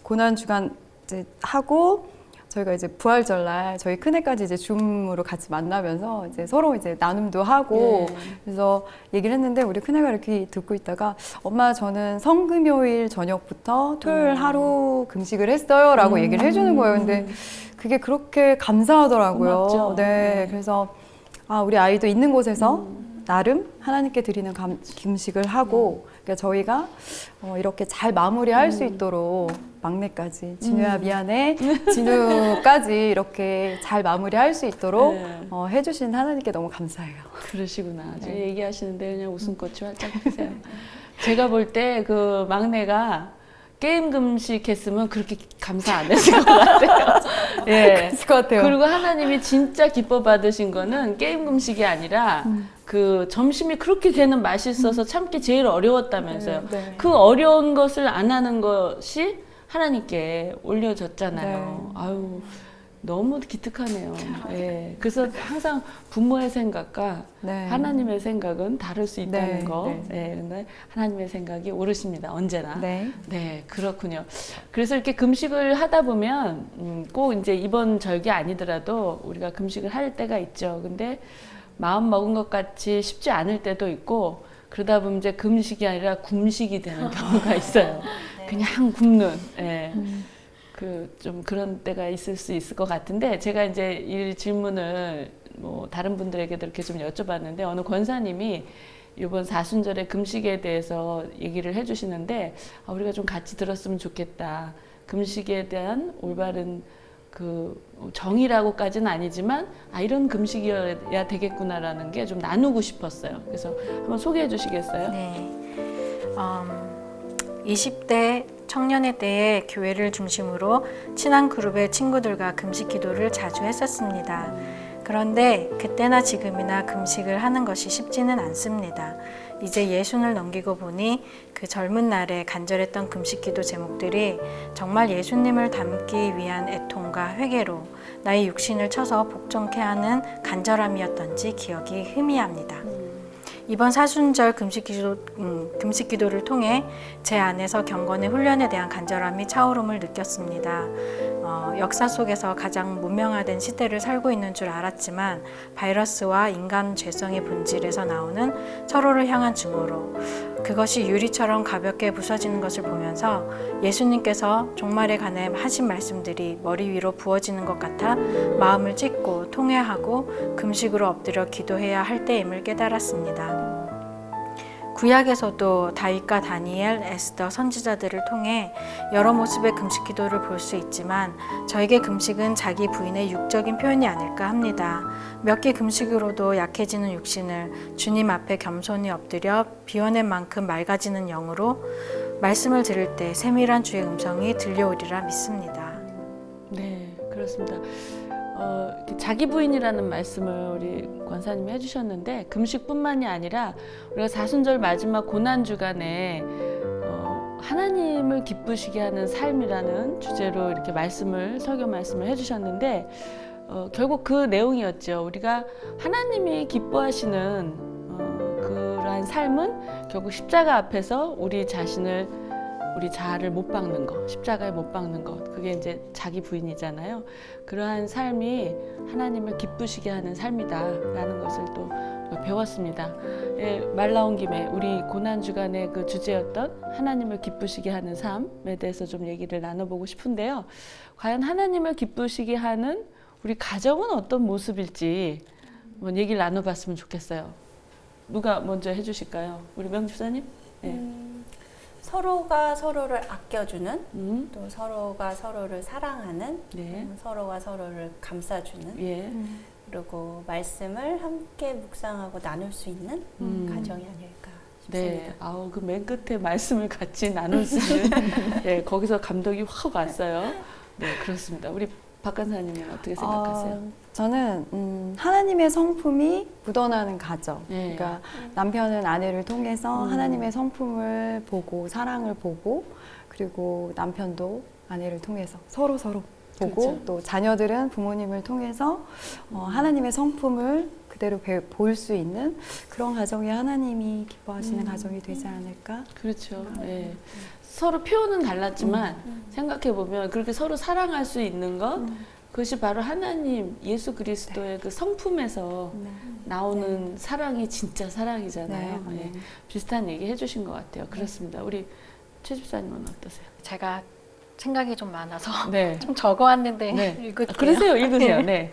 고난주간 이제 하고 저희가 이제 부활절날 저희 큰애까지 이제 줌으로 같이 만나면서 이제 서로 이제 나눔도 하고 네. 그래서 얘기를 했는데 우리 큰애가 이렇게 듣고 있다가 엄마 저는 성금요일 저녁부터 토요일 하루 금식을 했어요라고 얘기를 해주는 거예요. 근데 그게 그렇게 감사하더라고요. 고맙죠. 네, 네. 그래서 우리 아이도 있는 곳에서 나름 하나님께 드리는 금식을 하고 그러니까 저희가 이렇게 잘 마무리할 수 있도록 막내까지 진우야 미안해 진우까지 이렇게 잘 마무리할 수 있도록 네. 해주신 하나님께 너무 감사해요. 그러시구나. 저 네. 얘기하시는데 그냥 웃음꽃이 활짝 피세요. 제가 볼 때 그 막내가 게임 금식 했으면 그렇게 감사 안 했을 것 같아요. 예. 그럴 것 같아요. 그리고 하나님이 진짜 기뻐 받으신 거는 게임 금식이 아니라 그 점심이 그렇게 걔는 맛있어서 참기 제일 어려웠다면서요. 네. 그 어려운 것을 안 하는 것이 하나님께 올려졌잖아요. 아유, 너무 기특하네요. 예. 그래서 항상 부모의 생각과 네. 하나님의 생각은 다를 수 있다는 네, 거. 네. 예. 근데 하나님의 생각이 옳으십니다. 언제나. 네. 네, 그렇군요. 그래서 이렇게 금식을 하다 보면 꼭 이제 이번 절기 아니더라도 우리가 금식을 할 때가 있죠. 근데 마음 먹은 것 같이 쉽지 않을 때도 있고 그러다 보면 이제 금식이 아니라 굶식이 되는 경우가 있어요. 그냥 굶는. 예. 좀 그런 때가 있을 수 있을 것 같은데 제가 이제 이 질문을 뭐 다른 분들에게도 이렇게 좀 여쭤봤는데 어느 권사님이 이번 사순절의 금식에 대해서 얘기를 해주시는데 우리가 좀 같이 들었으면 좋겠다. 금식에 대한 올바른 그 정의라고까지는 아니지만 이런 금식이어야 되겠구나라는 게 좀 나누고 싶었어요. 그래서 한번 소개해 주시겠어요? 네. 20대 청년의 때에 교회를 중심으로 친한 그룹의 친구들과 금식 기도를 자주 했었습니다. 그런데 그때나 지금이나 금식을 하는 것이 쉽지는 않습니다. 이제 예순을 넘기고 보니 그 젊은 날에 간절했던 금식 기도 제목들이 정말 예수님을 닮기 위한 애통과 회개로 나의 육신을 쳐서 복종케 하는 간절함이었던지 기억이 희미합니다. 이번 사순절 금식 기도를 통해 제 안에서 경건의 훈련에 대한 간절함이 차오름을 느꼈습니다. 역사 속에서 가장 문명화된 시대를 살고 있는 줄 알았지만 바이러스와 인간 죄성의 본질에서 나오는 서로를 향한 증오로 그것이 유리처럼 가볍게 부서지는 것을 보면서 예수님께서 종말에 관해 하신 말씀들이 머리 위로 부어지는 것 같아 마음을 찢고 통회하고 금식으로 엎드려 기도해야 할 때임을 깨달았습니다. 구약에서도 다윗과 다니엘, 에스더, 선지자들을 통해 여러 모습의 금식 기도를 볼 수 있지만 저에게 금식은 자기 부인의 육적인 표현이 아닐까 합니다. 몇 개 금식으로도 약해지는 육신을 주님 앞에 겸손히 엎드려 비워낸 만큼 맑아지는 영으로 말씀을 들을 때 세밀한 주의 음성이 들려오리라 믿습니다. 네, 그렇습니다. 자기 부인이라는 말씀을 우리 권사님이 해주셨는데 금식뿐만이 아니라 우리가 사순절 마지막 고난 주간에 하나님을 기쁘시게 하는 삶이라는 주제로 이렇게 설교 말씀을 해주셨는데 결국 그 내용이었죠. 우리가 하나님이 기뻐하시는 그러한 삶은 결국 십자가 앞에서 우리 자아를 못 박는 것, 십자가에 못 박는 것, 그게 이제 자기 부인이잖아요. 그러한 삶이 하나님을 기쁘시게 하는 삶이다라는 것을 또 배웠습니다. 예, 말 나온 김에 우리 고난 주간의 그 주제였던 하나님을 기쁘시게 하는 삶에 대해서 좀 얘기를 나눠보고 싶은데요. 과연 하나님을 기쁘시게 하는 우리 가정은 어떤 모습일지 한번 얘기를 나눠봤으면 좋겠어요. 누가 먼저 해주실까요? 우리 명집사님? 네. 서로가 서로를 아껴주는 또 서로가 서로를 사랑하는 네. 서로가 서로를 감싸주는 예. 그리고 말씀을 함께 묵상하고 나눌 수 있는 가정이 아닐까 네. 싶습니다. 그 맨 끝에 말씀을 같이 나눌 수 있는 네, 거기서 감동이 확 왔어요. 네, 그렇습니다. 우리 박 간사님은 어떻게 생각하세요? 저는 하나님의 성품이 묻어나는 가정. 네. 그러니까 남편은 아내를 통해서 하나님의 성품을 보고 사랑을 보고 그리고 남편도 아내를 통해서 서로 보고 그렇죠. 또 자녀들은 부모님을 통해서 하나님의 성품을 그대로 볼 수 있는 그런 가정이 하나님이 기뻐하시는 가정이 되지 않을까? 그렇죠. 네. 서로 표현은 달랐지만 생각해 보면 그렇게 서로 사랑할 수 있는 것 그것이 바로 하나님 예수 그리스도의 그 성품에서 나오는 사랑이 진짜 사랑이잖아요. 네. 네. 비슷한 얘기 해주신 것 같아요. 그렇습니다. 우리 최 집사님은 어떠세요? 제가 생각이 좀 많아서 네. 좀 적어왔는데 네. 읽을게요. 그러세요. 읽으세요. 네.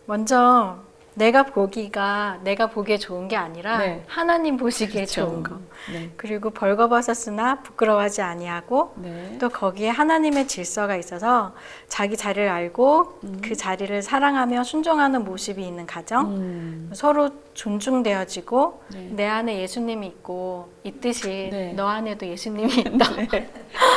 먼저 내가 보기에 좋은 게 아니라 네. 하나님 보시기에 그렇죠. 좋은 거. 네. 그리고 벌거벗었으나 부끄러워하지 아니하고 네. 또 거기에 하나님의 질서가 있어서 자기 자리를 알고 그 자리를 사랑하며 순종하는 모습이 있는 가정. 서로 존중되어지고 네. 내 안에 예수님이 있고 있듯이 네. 너 안에도 예수님이 있다.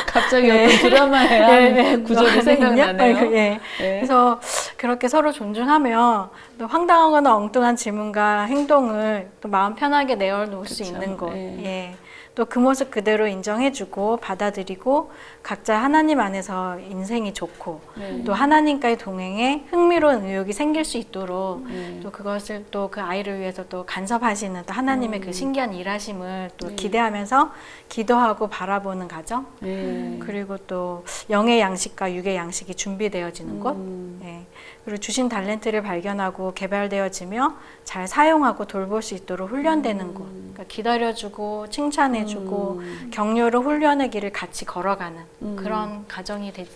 갑자기 네. 어떤 드라마의 한 네, 구절이 너 생각나네요. 네. 네. 그래서 그렇게 서로 존중하며 또 황당하거나 엉뚱한 질문과 행동을 또 마음 편하게 내어놓을 수 그쵸. 있는 곳. 네. 예. 또 그 모습 그대로 인정해주고 받아들이고 각자 하나님 안에서 인생이 좋고 네. 또 하나님과의 동행에 흥미로운 의욕이 생길 수 있도록 네. 또 그것을 또 그 아이를 위해서 또 간섭하시는 또 하나님의 그 신기한 일하심을 또 네. 기대하면서 기도하고 바라보는 가정. 네. 그리고 또 영의 양식과 육의 양식이 준비되어지는 곳. 예. 그리고 주신 달란트를 발견하고 개발되어지며 잘 사용하고 돌볼 수 있도록 훈련되는 곳. 그러니까 기다려주고 칭찬해주고 격려로 훈련의 길을 같이 걸어가는 그런 가정이 되지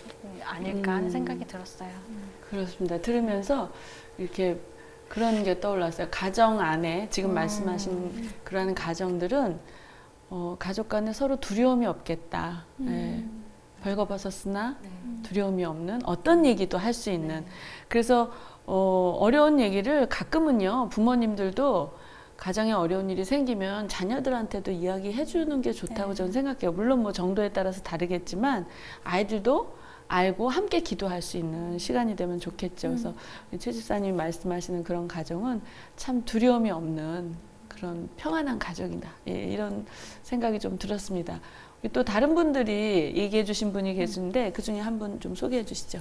않을까 하는 생각이 들었어요. 그렇습니다. 들으면서 이렇게 그런 게 떠올랐어요. 가정 안에 지금 말씀하신 그러한 가정들은 가족 간에 서로 두려움이 없겠다. 예. 벌거벗었으나 두려움이 없는 어떤 얘기도 할 수 있는. 그래서 어려운 얘기를 가끔은요 부모님들도 가정에 어려운 일이 생기면 자녀들한테도 이야기해 주는 게 좋다고 저는 생각해요. 물론 뭐 정도에 따라서 다르겠지만 아이들도 알고 함께 기도할 수 있는 시간이 되면 좋겠죠. 그래서 최 집사님이 말씀하시는 그런 가정은 참 두려움이 없는 그런 평안한 가정이다. 예, 이런 생각이 좀 들었습니다. 또 다른 분들이 얘기해 주신 분이 계신데 그 중에 한 분 좀 소개해 주시죠.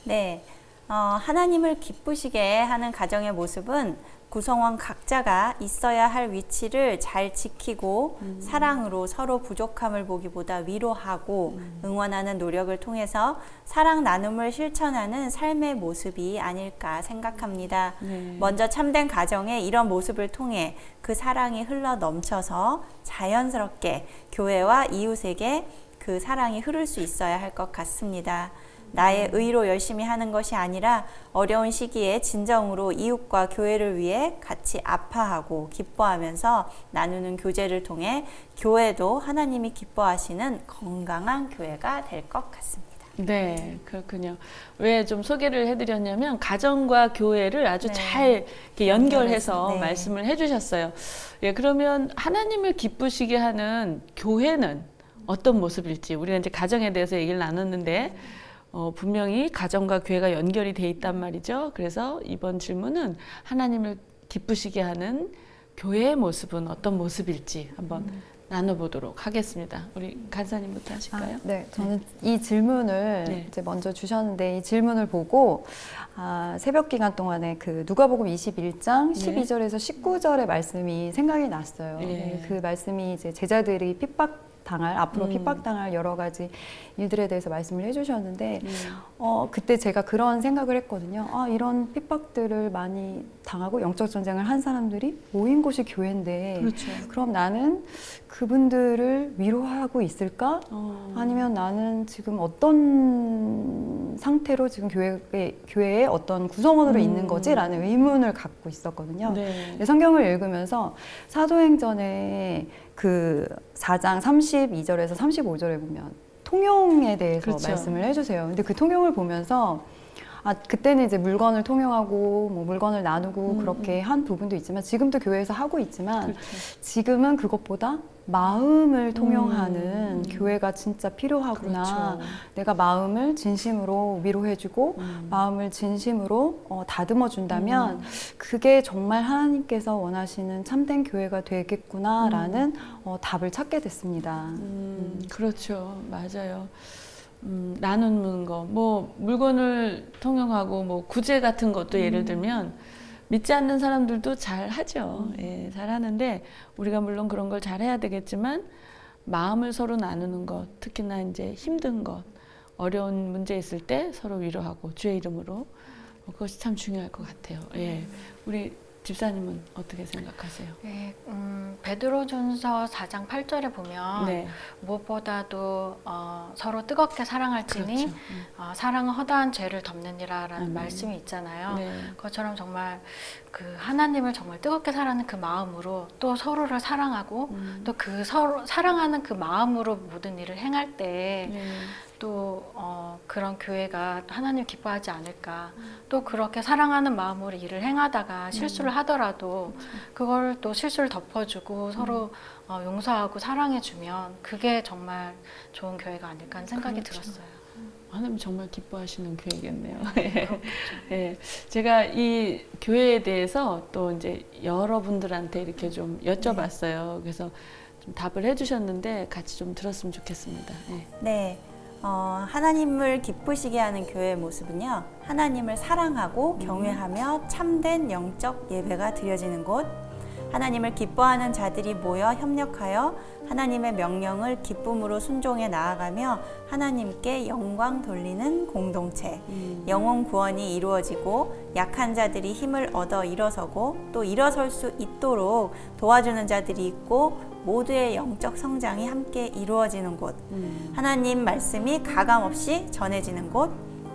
네, 하나님을 기쁘시게 하는 가정의 모습은 구성원 각자가 있어야 할 위치를 잘 지키고 사랑으로 서로 부족함을 보기보다 위로하고 응원하는 노력을 통해서 사랑 나눔을 실천하는 삶의 모습이 아닐까 생각합니다. 네. 먼저 참된 가정의 이런 모습을 통해 그 사랑이 흘러 넘쳐서 자연스럽게 교회와 이웃에게 그 사랑이 흐를 수 있어야 할 것 같습니다. 나의 의로 열심히 하는 것이 아니라 어려운 시기에 진정으로 이웃과 교회를 위해 같이 아파하고 기뻐하면서 나누는 교제를 통해 교회도 하나님이 기뻐하시는 건강한 교회가 될 것 같습니다. 네, 그렇군요. 왜 좀 소개를 해드렸냐면 가정과 교회를 아주 잘 이렇게 연결해서 네. 말씀을 해주셨어요. 예, 그러면 하나님을 기쁘시게 하는 교회는 어떤 모습일지 우리가 이제 가정에 대해서 얘기를 나눴는데 분명히 가정과 교회가 연결이 돼 있단 말이죠. 그래서 이번 질문은 하나님을 기쁘시게 하는 교회의 모습은 어떤 모습일지 한번 나눠보도록 하겠습니다. 우리 간사님부터 하실까요? 네, 저는 이 질문을 네. 이제 먼저 주셨는데 이 질문을 보고 새벽 기간 동안에 그 누가복음 21장 12절에서 19절의 말씀이 생각이 났어요. 네. 네, 그 말씀이 이제 제자들이 앞으로 핍박당할 여러 가지 일들에 대해서 말씀을 해주셨는데 그때 제가 그런 생각을 했거든요. 이런 핍박들을 많이 당하고 영적 전쟁을 한 사람들이 모인 곳이 교회인데 그렇죠. 그럼 나는 그분들을 위로하고 있을까? 아니면 나는 지금 어떤 상태로 지금 교회의 어떤 구성원으로 있는 거지? 라는 의문을 갖고 있었거든요. 네. 근데 성경을 읽으면서 사도행전에 그 4장 32절에서 35절에 보면 통용에 대해서 그렇죠. 말씀을 해주세요. 근데 그 통용을 보면서 그때는 이제 물건을 통용하고 뭐 물건을 나누고 그렇게 한 부분도 있지만 지금도 교회에서 하고 있지만 그렇죠. 지금은 그것보다 마음을 통용하는 교회가 진짜 필요하구나. 그렇죠. 내가 마음을 진심으로 위로해주고 마음을 진심으로 다듬어 준다면 그게 정말 하나님께서 원하시는 참된 교회가 되겠구나라는 답을 찾게 됐습니다. 그렇죠. 맞아요. 나누는 거, 뭐 물건을 통용하고 뭐 구제 같은 것도 예를 들면 믿지 않는 사람들도 잘 하죠. 예, 잘 하는데 우리가 물론 그런 걸 잘 해야 되겠지만 마음을 서로 나누는 것, 특히나 이제 힘든 것, 어려운 문제 있을 때 서로 위로하고 주의 이름으로 그것이 참 중요할 것 같아요. 예, 우리 집사님은 어떻게 생각하세요? 네, 베드로전서 4장 8절에 보면 네. 무엇보다도 서로 뜨겁게 사랑할지니 그렇죠. 사랑은 허다한 죄를 덮느니라라는 아멘. 말씀이 있잖아요. 네. 그것처럼 정말 그 하나님을 정말 뜨겁게 사랑하는 그 마음으로 또 서로를 사랑하고 또 그 서로 사랑하는 그 마음으로 모든 일을 행할 때 네. 또 그런 교회가 하나님 기뻐하지 않을까. 또 그렇게 사랑하는 마음으로 일을 행하다가 실수를 하더라도 그걸 또 실수를 덮어주고 서로 용서하고 사랑해주면 그게 정말 좋은 교회가 아닐까 하는 생각이 그렇죠. 들었어요. 하나님 정말 기뻐하시는 교회겠네요. 예, 제가 이 교회에 대해서 또 이제 여러분들한테 이렇게 좀 여쭤봤어요. 그래서 좀 답을 해주셨는데 같이 좀 들었으면 좋겠습니다. 예. 네. 하나님을 기쁘시게 하는 교회의 모습은요, 하나님을 사랑하고 경외하며 참된 영적 예배가 드려지는 곳, 하나님을 기뻐하는 자들이 모여 협력하여 하나님의 명령을 기쁨으로 순종해 나아가며 하나님께 영광 돌리는 공동체, 영혼 구원이 이루어지고 약한 자들이 힘을 얻어 일어서고 또 일어설 수 있도록 도와주는 자들이 있고 모두의 영적 성장이 함께 이루어지는 곳, 하나님 말씀이 가감 없이 전해지는 곳,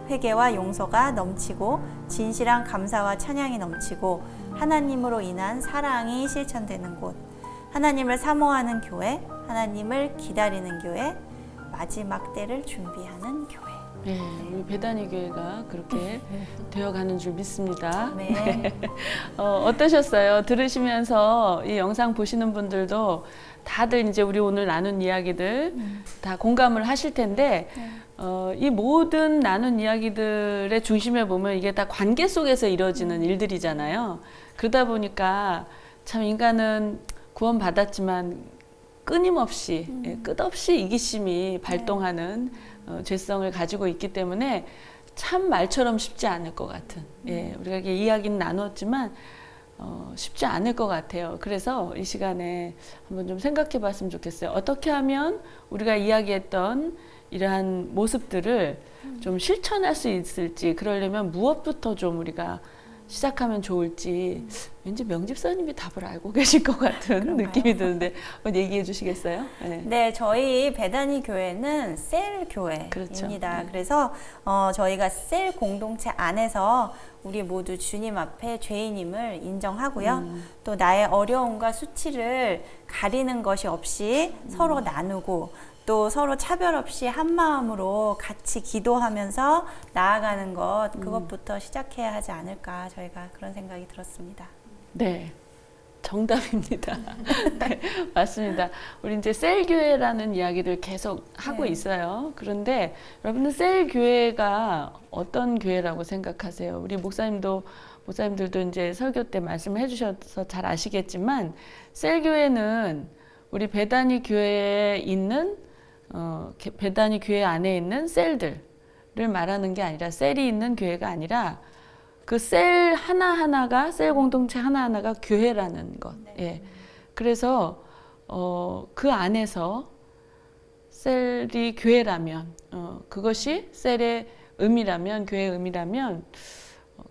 회개와 용서가 넘치고 진실한 감사와 찬양이 넘치고 하나님으로 인한 사랑이 실천되는 곳, 하나님을 사모하는 교회, 하나님을 기다리는 교회, 마지막 때를 준비하는 교회. 네, 우리 배단위 교회가 그렇게 되어가는 줄 믿습니다. 네. 어떠셨어요? 들으시면서 이 영상 보시는 분들도 다들 이제 우리 오늘 나눈 이야기들 다 공감을 하실 텐데 이 모든 나눈 이야기들의 중심에 보면 이게 다 관계 속에서 이루어지는 일들이잖아요. 그러다 보니까 참 인간은 구원받았지만 끊임없이 끝없이 이기심이 발동하는 죄성을 가지고 있기 때문에 참 말처럼 쉽지 않을 것 같은 우리가 이렇게 이야기는 나눴지만 쉽지 않을 것 같아요. 그래서 이 시간에 한번 좀 생각해 봤으면 좋겠어요. 어떻게 하면 우리가 이야기했던 이러한 모습들을 좀 실천할 수 있을지, 그러려면 무엇부터 좀 우리가 시작하면 좋을지 왠지 명집사님이 답을 알고 계실 것 같은 느낌이 드는데 한번 얘기해 주시겠어요? 네, 저희 배단위 교회는 셀 교회입니다. 그렇죠. 그래서 저희가 셀 공동체 안에서 우리 모두 주님 앞에 죄인임을 인정하고요. 또 나의 어려움과 수치를 가리는 것이 없이 서로 나누고 또 서로 차별 없이 한 마음으로 같이 기도하면서 나아가는 것, 그것부터 시작해야 하지 않을까, 저희가 그런 생각이 들었습니다. 네, 정답입니다. 네, 맞습니다. 우리 이제 셀교회라는 이야기들 계속 하고 있어요. 그런데 여러분은 셀교회가 어떤 교회라고 생각하세요? 우리 목사님들도 이제 설교 때 말씀을 해주셔서 잘 아시겠지만, 셀교회는 우리 배단위 교회에 있는 배단위 교회 안에 있는 셀들을 말하는 게 아니라, 셀이 있는 교회가 아니라 그 셀 하나하나가, 셀 공동체 하나하나가 교회라는 것. 그래서 그 안에서 셀이 교회라면, 그것이 셀의 의미라면, 교회의 의미라면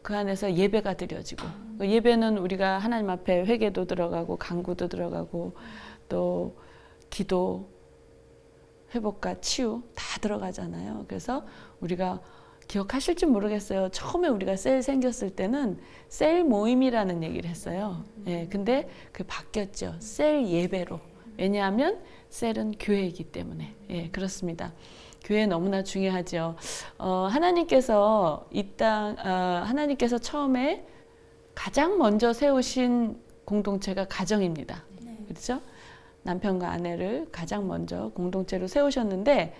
그 안에서 예배가 드려지고, 예배는 우리가 하나님 앞에 회개도 들어가고 간구도 들어가고 또 기도, 회복과 치유 다 들어가잖아요. 그래서 우리가 기억하실지 모르겠어요. 처음에 우리가 셀 생겼을 때는 셀 모임이라는 얘기를 했어요. 근데 그게 바뀌었죠. 셀 예배로. 왜냐하면 셀은 교회이기 때문에. 그렇습니다. 교회 너무나 중요하죠. 하나님께서 하나님께서 처음에 가장 먼저 세우신 공동체가 가정입니다. 그렇죠? 남편과 아내를 가장 먼저 공동체로 세우셨는데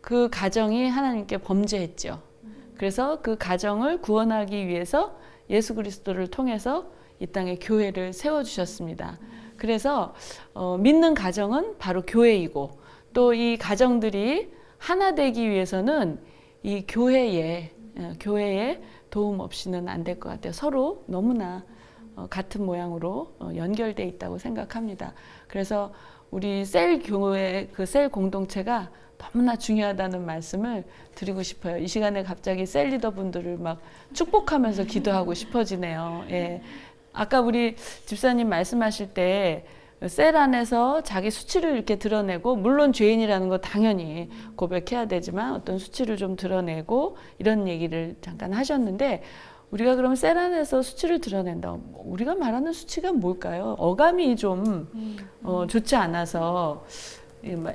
그 가정이 하나님께 범죄했죠. 그래서 그 가정을 구원하기 위해서 예수 그리스도를 통해서 이 땅에 교회를 세워주셨습니다. 그래서 믿는 가정은 바로 교회이고, 또 이 가정들이 하나 되기 위해서는 이 교회의 도움 없이는 안 될 것 같아요. 서로 너무나 같은 모양으로 연결돼 있다고 생각합니다. 그래서 우리 셀 교회, 그 셀 공동체가 너무나 중요하다는 말씀을 드리고 싶어요. 이 시간에 갑자기 셀 리더분들을 막 축복하면서 기도하고 싶어지네요. 아까 우리 집사님 말씀하실 때 셀 안에서 자기 수치를 이렇게 드러내고, 물론 죄인이라는 거 당연히 고백해야 되지만 어떤 수치를 좀 드러내고 이런 얘기를 잠깐 하셨는데, 우리가 그럼 셀 안에서 수치를 드러낸다. 우리가 말하는 수치가 뭘까요? 어감이 좀 좋지 않아서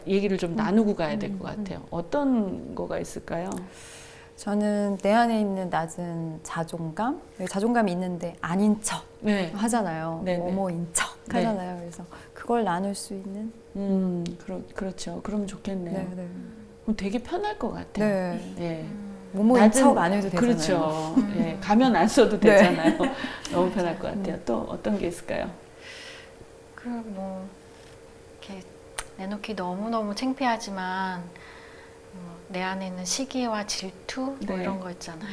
얘기를 좀 나누고 가야 될 것 같아요. 어떤 거가 있을까요? 저는 내 안에 있는 낮은 자존감이 있는데 아닌 척 하잖아요. 뭐뭐인 척 하잖아요. 그래서 그걸 나눌 수 있는. 그렇죠. 그러면 좋겠네요. 네. 그럼 되게 편할 것 같아요. 뭐뭐인 척 안 해도 되잖아요. 그렇죠. 가면 안 써도 되잖아요. 너무 편할 것 같아요. 또 어떤 게 있을까요? 이렇게 내놓기 너무너무 창피하지만 내 안에 있는 시기와 질투 이런 거 있잖아요.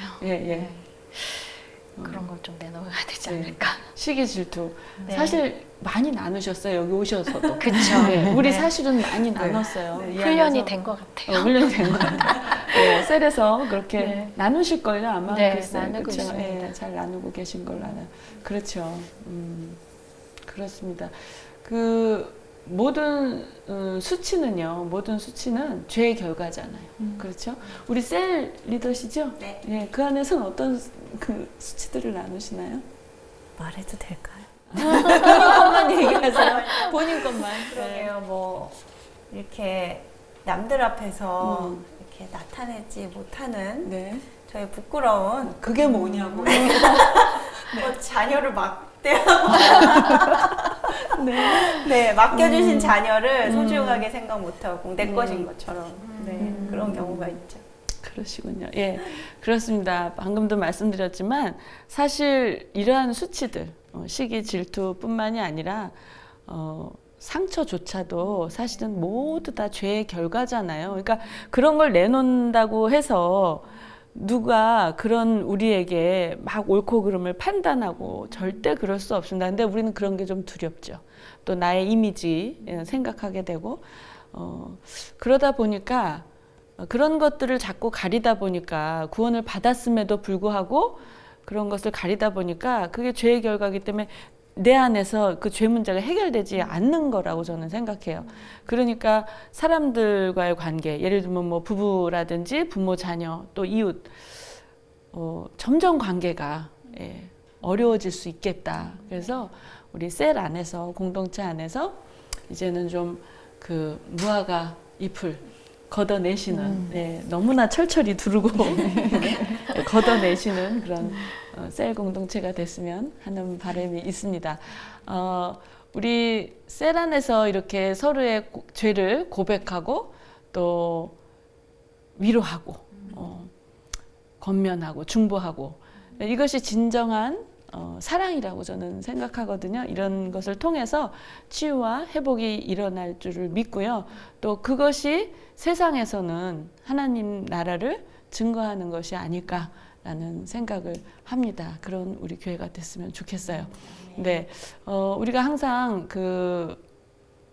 그런 걸 좀 내놓아야 되지 않을까. 시기, 질투. 사실 많이 나누셨어요. 여기 오셔서도. 그쵸. 우리 사실은 많이 나눴어요. 훈련이 된 것 같아요. 훈련이 된 것 같아요. 셀에서 그렇게 나누실 걸요, 아마. 글쎄요. 나누고 있습니다. 잘 나누고 계신 걸로 알아요. 그렇죠. 그렇습니다. 모든 모든 수치는 죄의 결과잖아요. 그렇죠? 우리 셀 리더시죠? 네. 예, 그 안에서는 어떤 그 수치들을 나누시나요? 말해도 될까요? 본인 것만 얘기하세요. 본인 것만. 그러게요. 뭐 이렇게 남들 앞에서 이렇게 나타내지 못하는 네. 저의 부끄러운 그게 뭐냐고. 뭐 자녀를 막대하고 네, 맡겨주신 자녀를 소중하게 생각 못하고 내 것인 것처럼 그런 경우가 있죠. 그러시군요. 예, 그렇습니다. 방금도 말씀드렸지만 사실 이러한 수치들, 시기, 질투뿐만이 아니라 상처조차도 사실은 모두 다 죄의 결과잖아요. 그러니까 그런 걸 내놓는다고 해서 누가 그런 우리에게 막 옳고 그름을 판단하고 절대 그럴 수 없습니다. 근데 우리는 그런 게 좀 두렵죠. 또 나의 이미지 생각하게 되고 그러다 보니까 그런 것들을 자꾸 가리다 보니까 구원을 받았음에도 불구하고 그런 것을 가리다 보니까 그게 죄의 결과이기 때문에 내 안에서 그 죄 문제가 해결되지 않는 거라고 저는 생각해요. 그러니까 사람들과의 관계, 예를 들면 뭐 부부라든지 부모, 자녀, 또 이웃, 점점 관계가 어려워질 수 있겠다. 그래서 우리 셀 안에서, 공동체 안에서 이제는 좀 그 무화과 잎을 걷어내시는, 너무나 철철이 두르고 걷어내시는 그런 셀 공동체가 됐으면 하는 바람이 있습니다. 우리 셀 안에서 이렇게 서로의 죄를 고백하고 또 위로하고 권면하고 중보하고 이것이 진정한 사랑이라고 저는 생각하거든요. 이런 것을 통해서 치유와 회복이 일어날 줄을 믿고요. 또 그것이 세상에서는 하나님 나라를 증거하는 것이 아닐까라는 생각을 합니다. 그런 우리 교회가 됐으면 좋겠어요. 네, 우리가 항상 그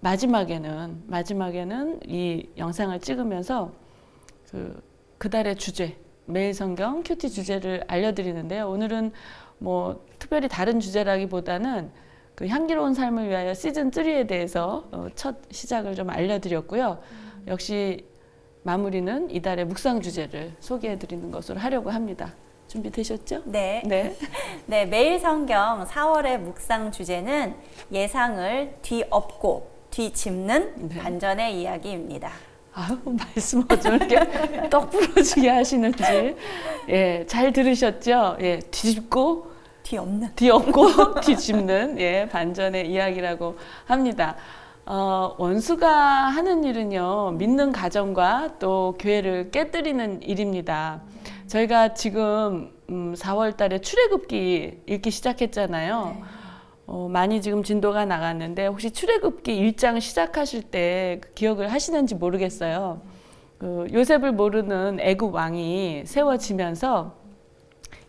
마지막에는 이 영상을 찍으면서 그달의 주제, 매일 성경 큐티 주제를 알려드리는데요. 오늘은 뭐 특별히 다른 주제라기보다는 그 향기로운 삶을 위하여 시즌 3에 대해서 첫 시작을 좀 알려드렸고요. 역시 마무리는 이달의 묵상 주제를 소개해드리는 것으로 하려고 합니다. 준비되셨죠? 네. 네. 네, 매일 성경 4월의 묵상 주제는 예상을 뒤엎고 뒤집는 네. 반전의 이야기입니다. 아유, 말씀 어쩜 이렇게 떡 부러지게 하시는지. 예, 잘 들으셨죠? 예, 뒤집고 뒤엎고 뒤집는 반전의 이야기라고 합니다. 원수가 하는 일은요, 믿는 가정과 또 교회를 깨뜨리는 일입니다. 저희가 지금 4월 달에 출애굽기 읽기 시작했잖아요. 많이 지금 진도가 나갔는데 혹시 출애굽기 1장 시작하실 때 기억을 하시는지 모르겠어요. 요셉을 모르는 애굽 왕이 세워지면서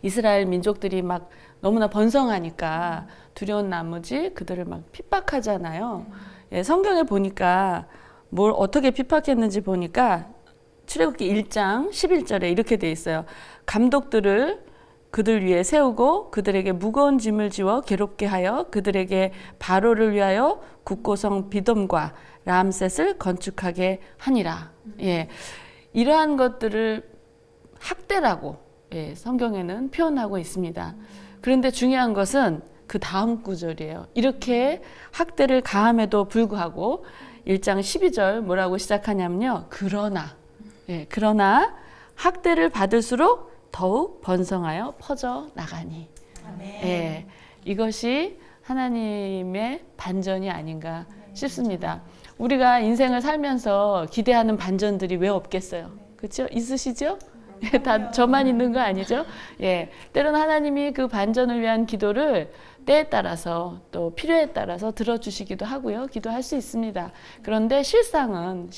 이스라엘 민족들이 막 너무나 번성하니까 두려운 나머지 그들을 막 핍박하잖아요. 성경에 보니까 뭘 어떻게 핍박했는지 보니까 출애굽기 1장 11절에 이렇게 돼 있어요. 감독들을 그들 위에 세우고 그들에게 무거운 짐을 지워 괴롭게 하여 그들에게 바로를 위하여 국고성 비돔과 람셋을 건축하게 하니라. 이러한 것들을 학대라고 성경에는 표현하고 있습니다. 그런데 중요한 것은 그 다음 구절이에요. 이렇게 학대를 가함에도 불구하고 1장 12절 뭐라고 시작하냐면요. 그러나 학대를 받을수록 더욱 번성하여 퍼져 나가니. 이것이 하나님의 반전이 아닌가 싶습니다. 우리가 인생을 살면서 기대하는 반전들이 왜 없겠어요? 그렇죠? 있으시죠? 다 저만 있는 거 아니죠? 때로는 하나님이 그 반전을 위한 기도를 때에 따라서 또 필요에 따라서 들어주시기도 하고요. 기도할 수 있습니다. 그런데 실상은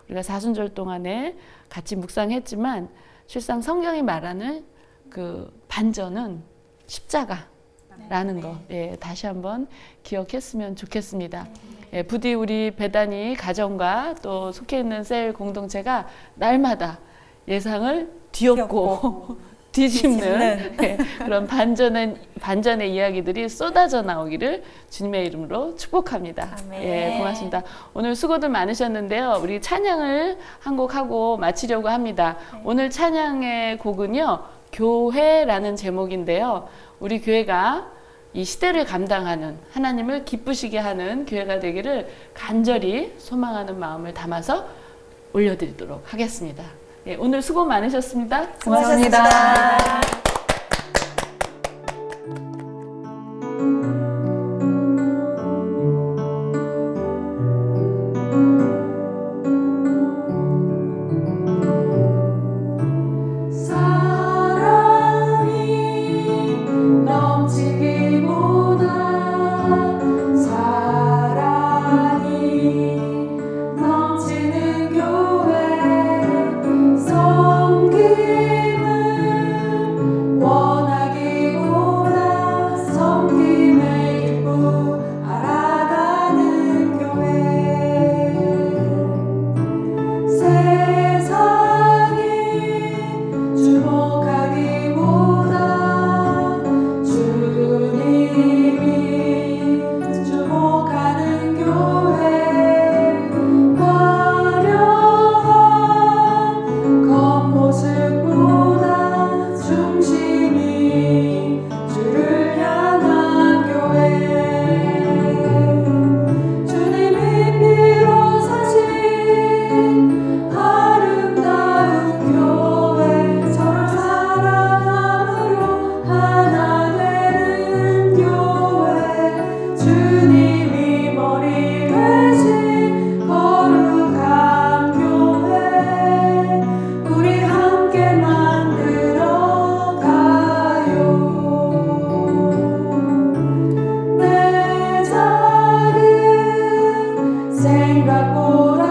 우리가 사순절 동안에 같이 묵상했지만 실상 성경이 말하는 그 반전은 십자가라는 거 다시 한번 기억했으면 좋겠습니다. 부디 우리 배단위 가정과 또 속해 있는 셀 공동체가 날마다 예상을 뒤엎고 뒤집는 예, 그런 반전의 이야기들이 쏟아져 나오기를 주님의 이름으로 축복합니다. 아멘. 예, 고맙습니다. 오늘 수고들 많으셨는데요. 우리 찬양을 한 곡 하고 마치려고 합니다. 오늘 찬양의 곡은요, 교회라는 제목인데요. 우리 교회가 이 시대를 감당하는, 하나님을 기쁘시게 하는 교회가 되기를 간절히 소망하는 마음을 담아서 올려드리도록 하겠습니다. 예, 오늘 수고 많으셨습니다. 고맙습니다. 사랑이 넘치기보다 사랑이 넘치는 교회 섬김을 원하기보다 섬김을 기뻐하라가는 교회 세상이 주목하기보다 주님이 주목하는 교회 화려한 겉모습보다 중심이 주를 향한 교회 주님이 피로 사신 아름다운 교회 서로 사랑함으로 하나 되는 교회 주님이 머리 되신 거룩한 교회 우리 함께 만들어 가요 내 작은 생각보다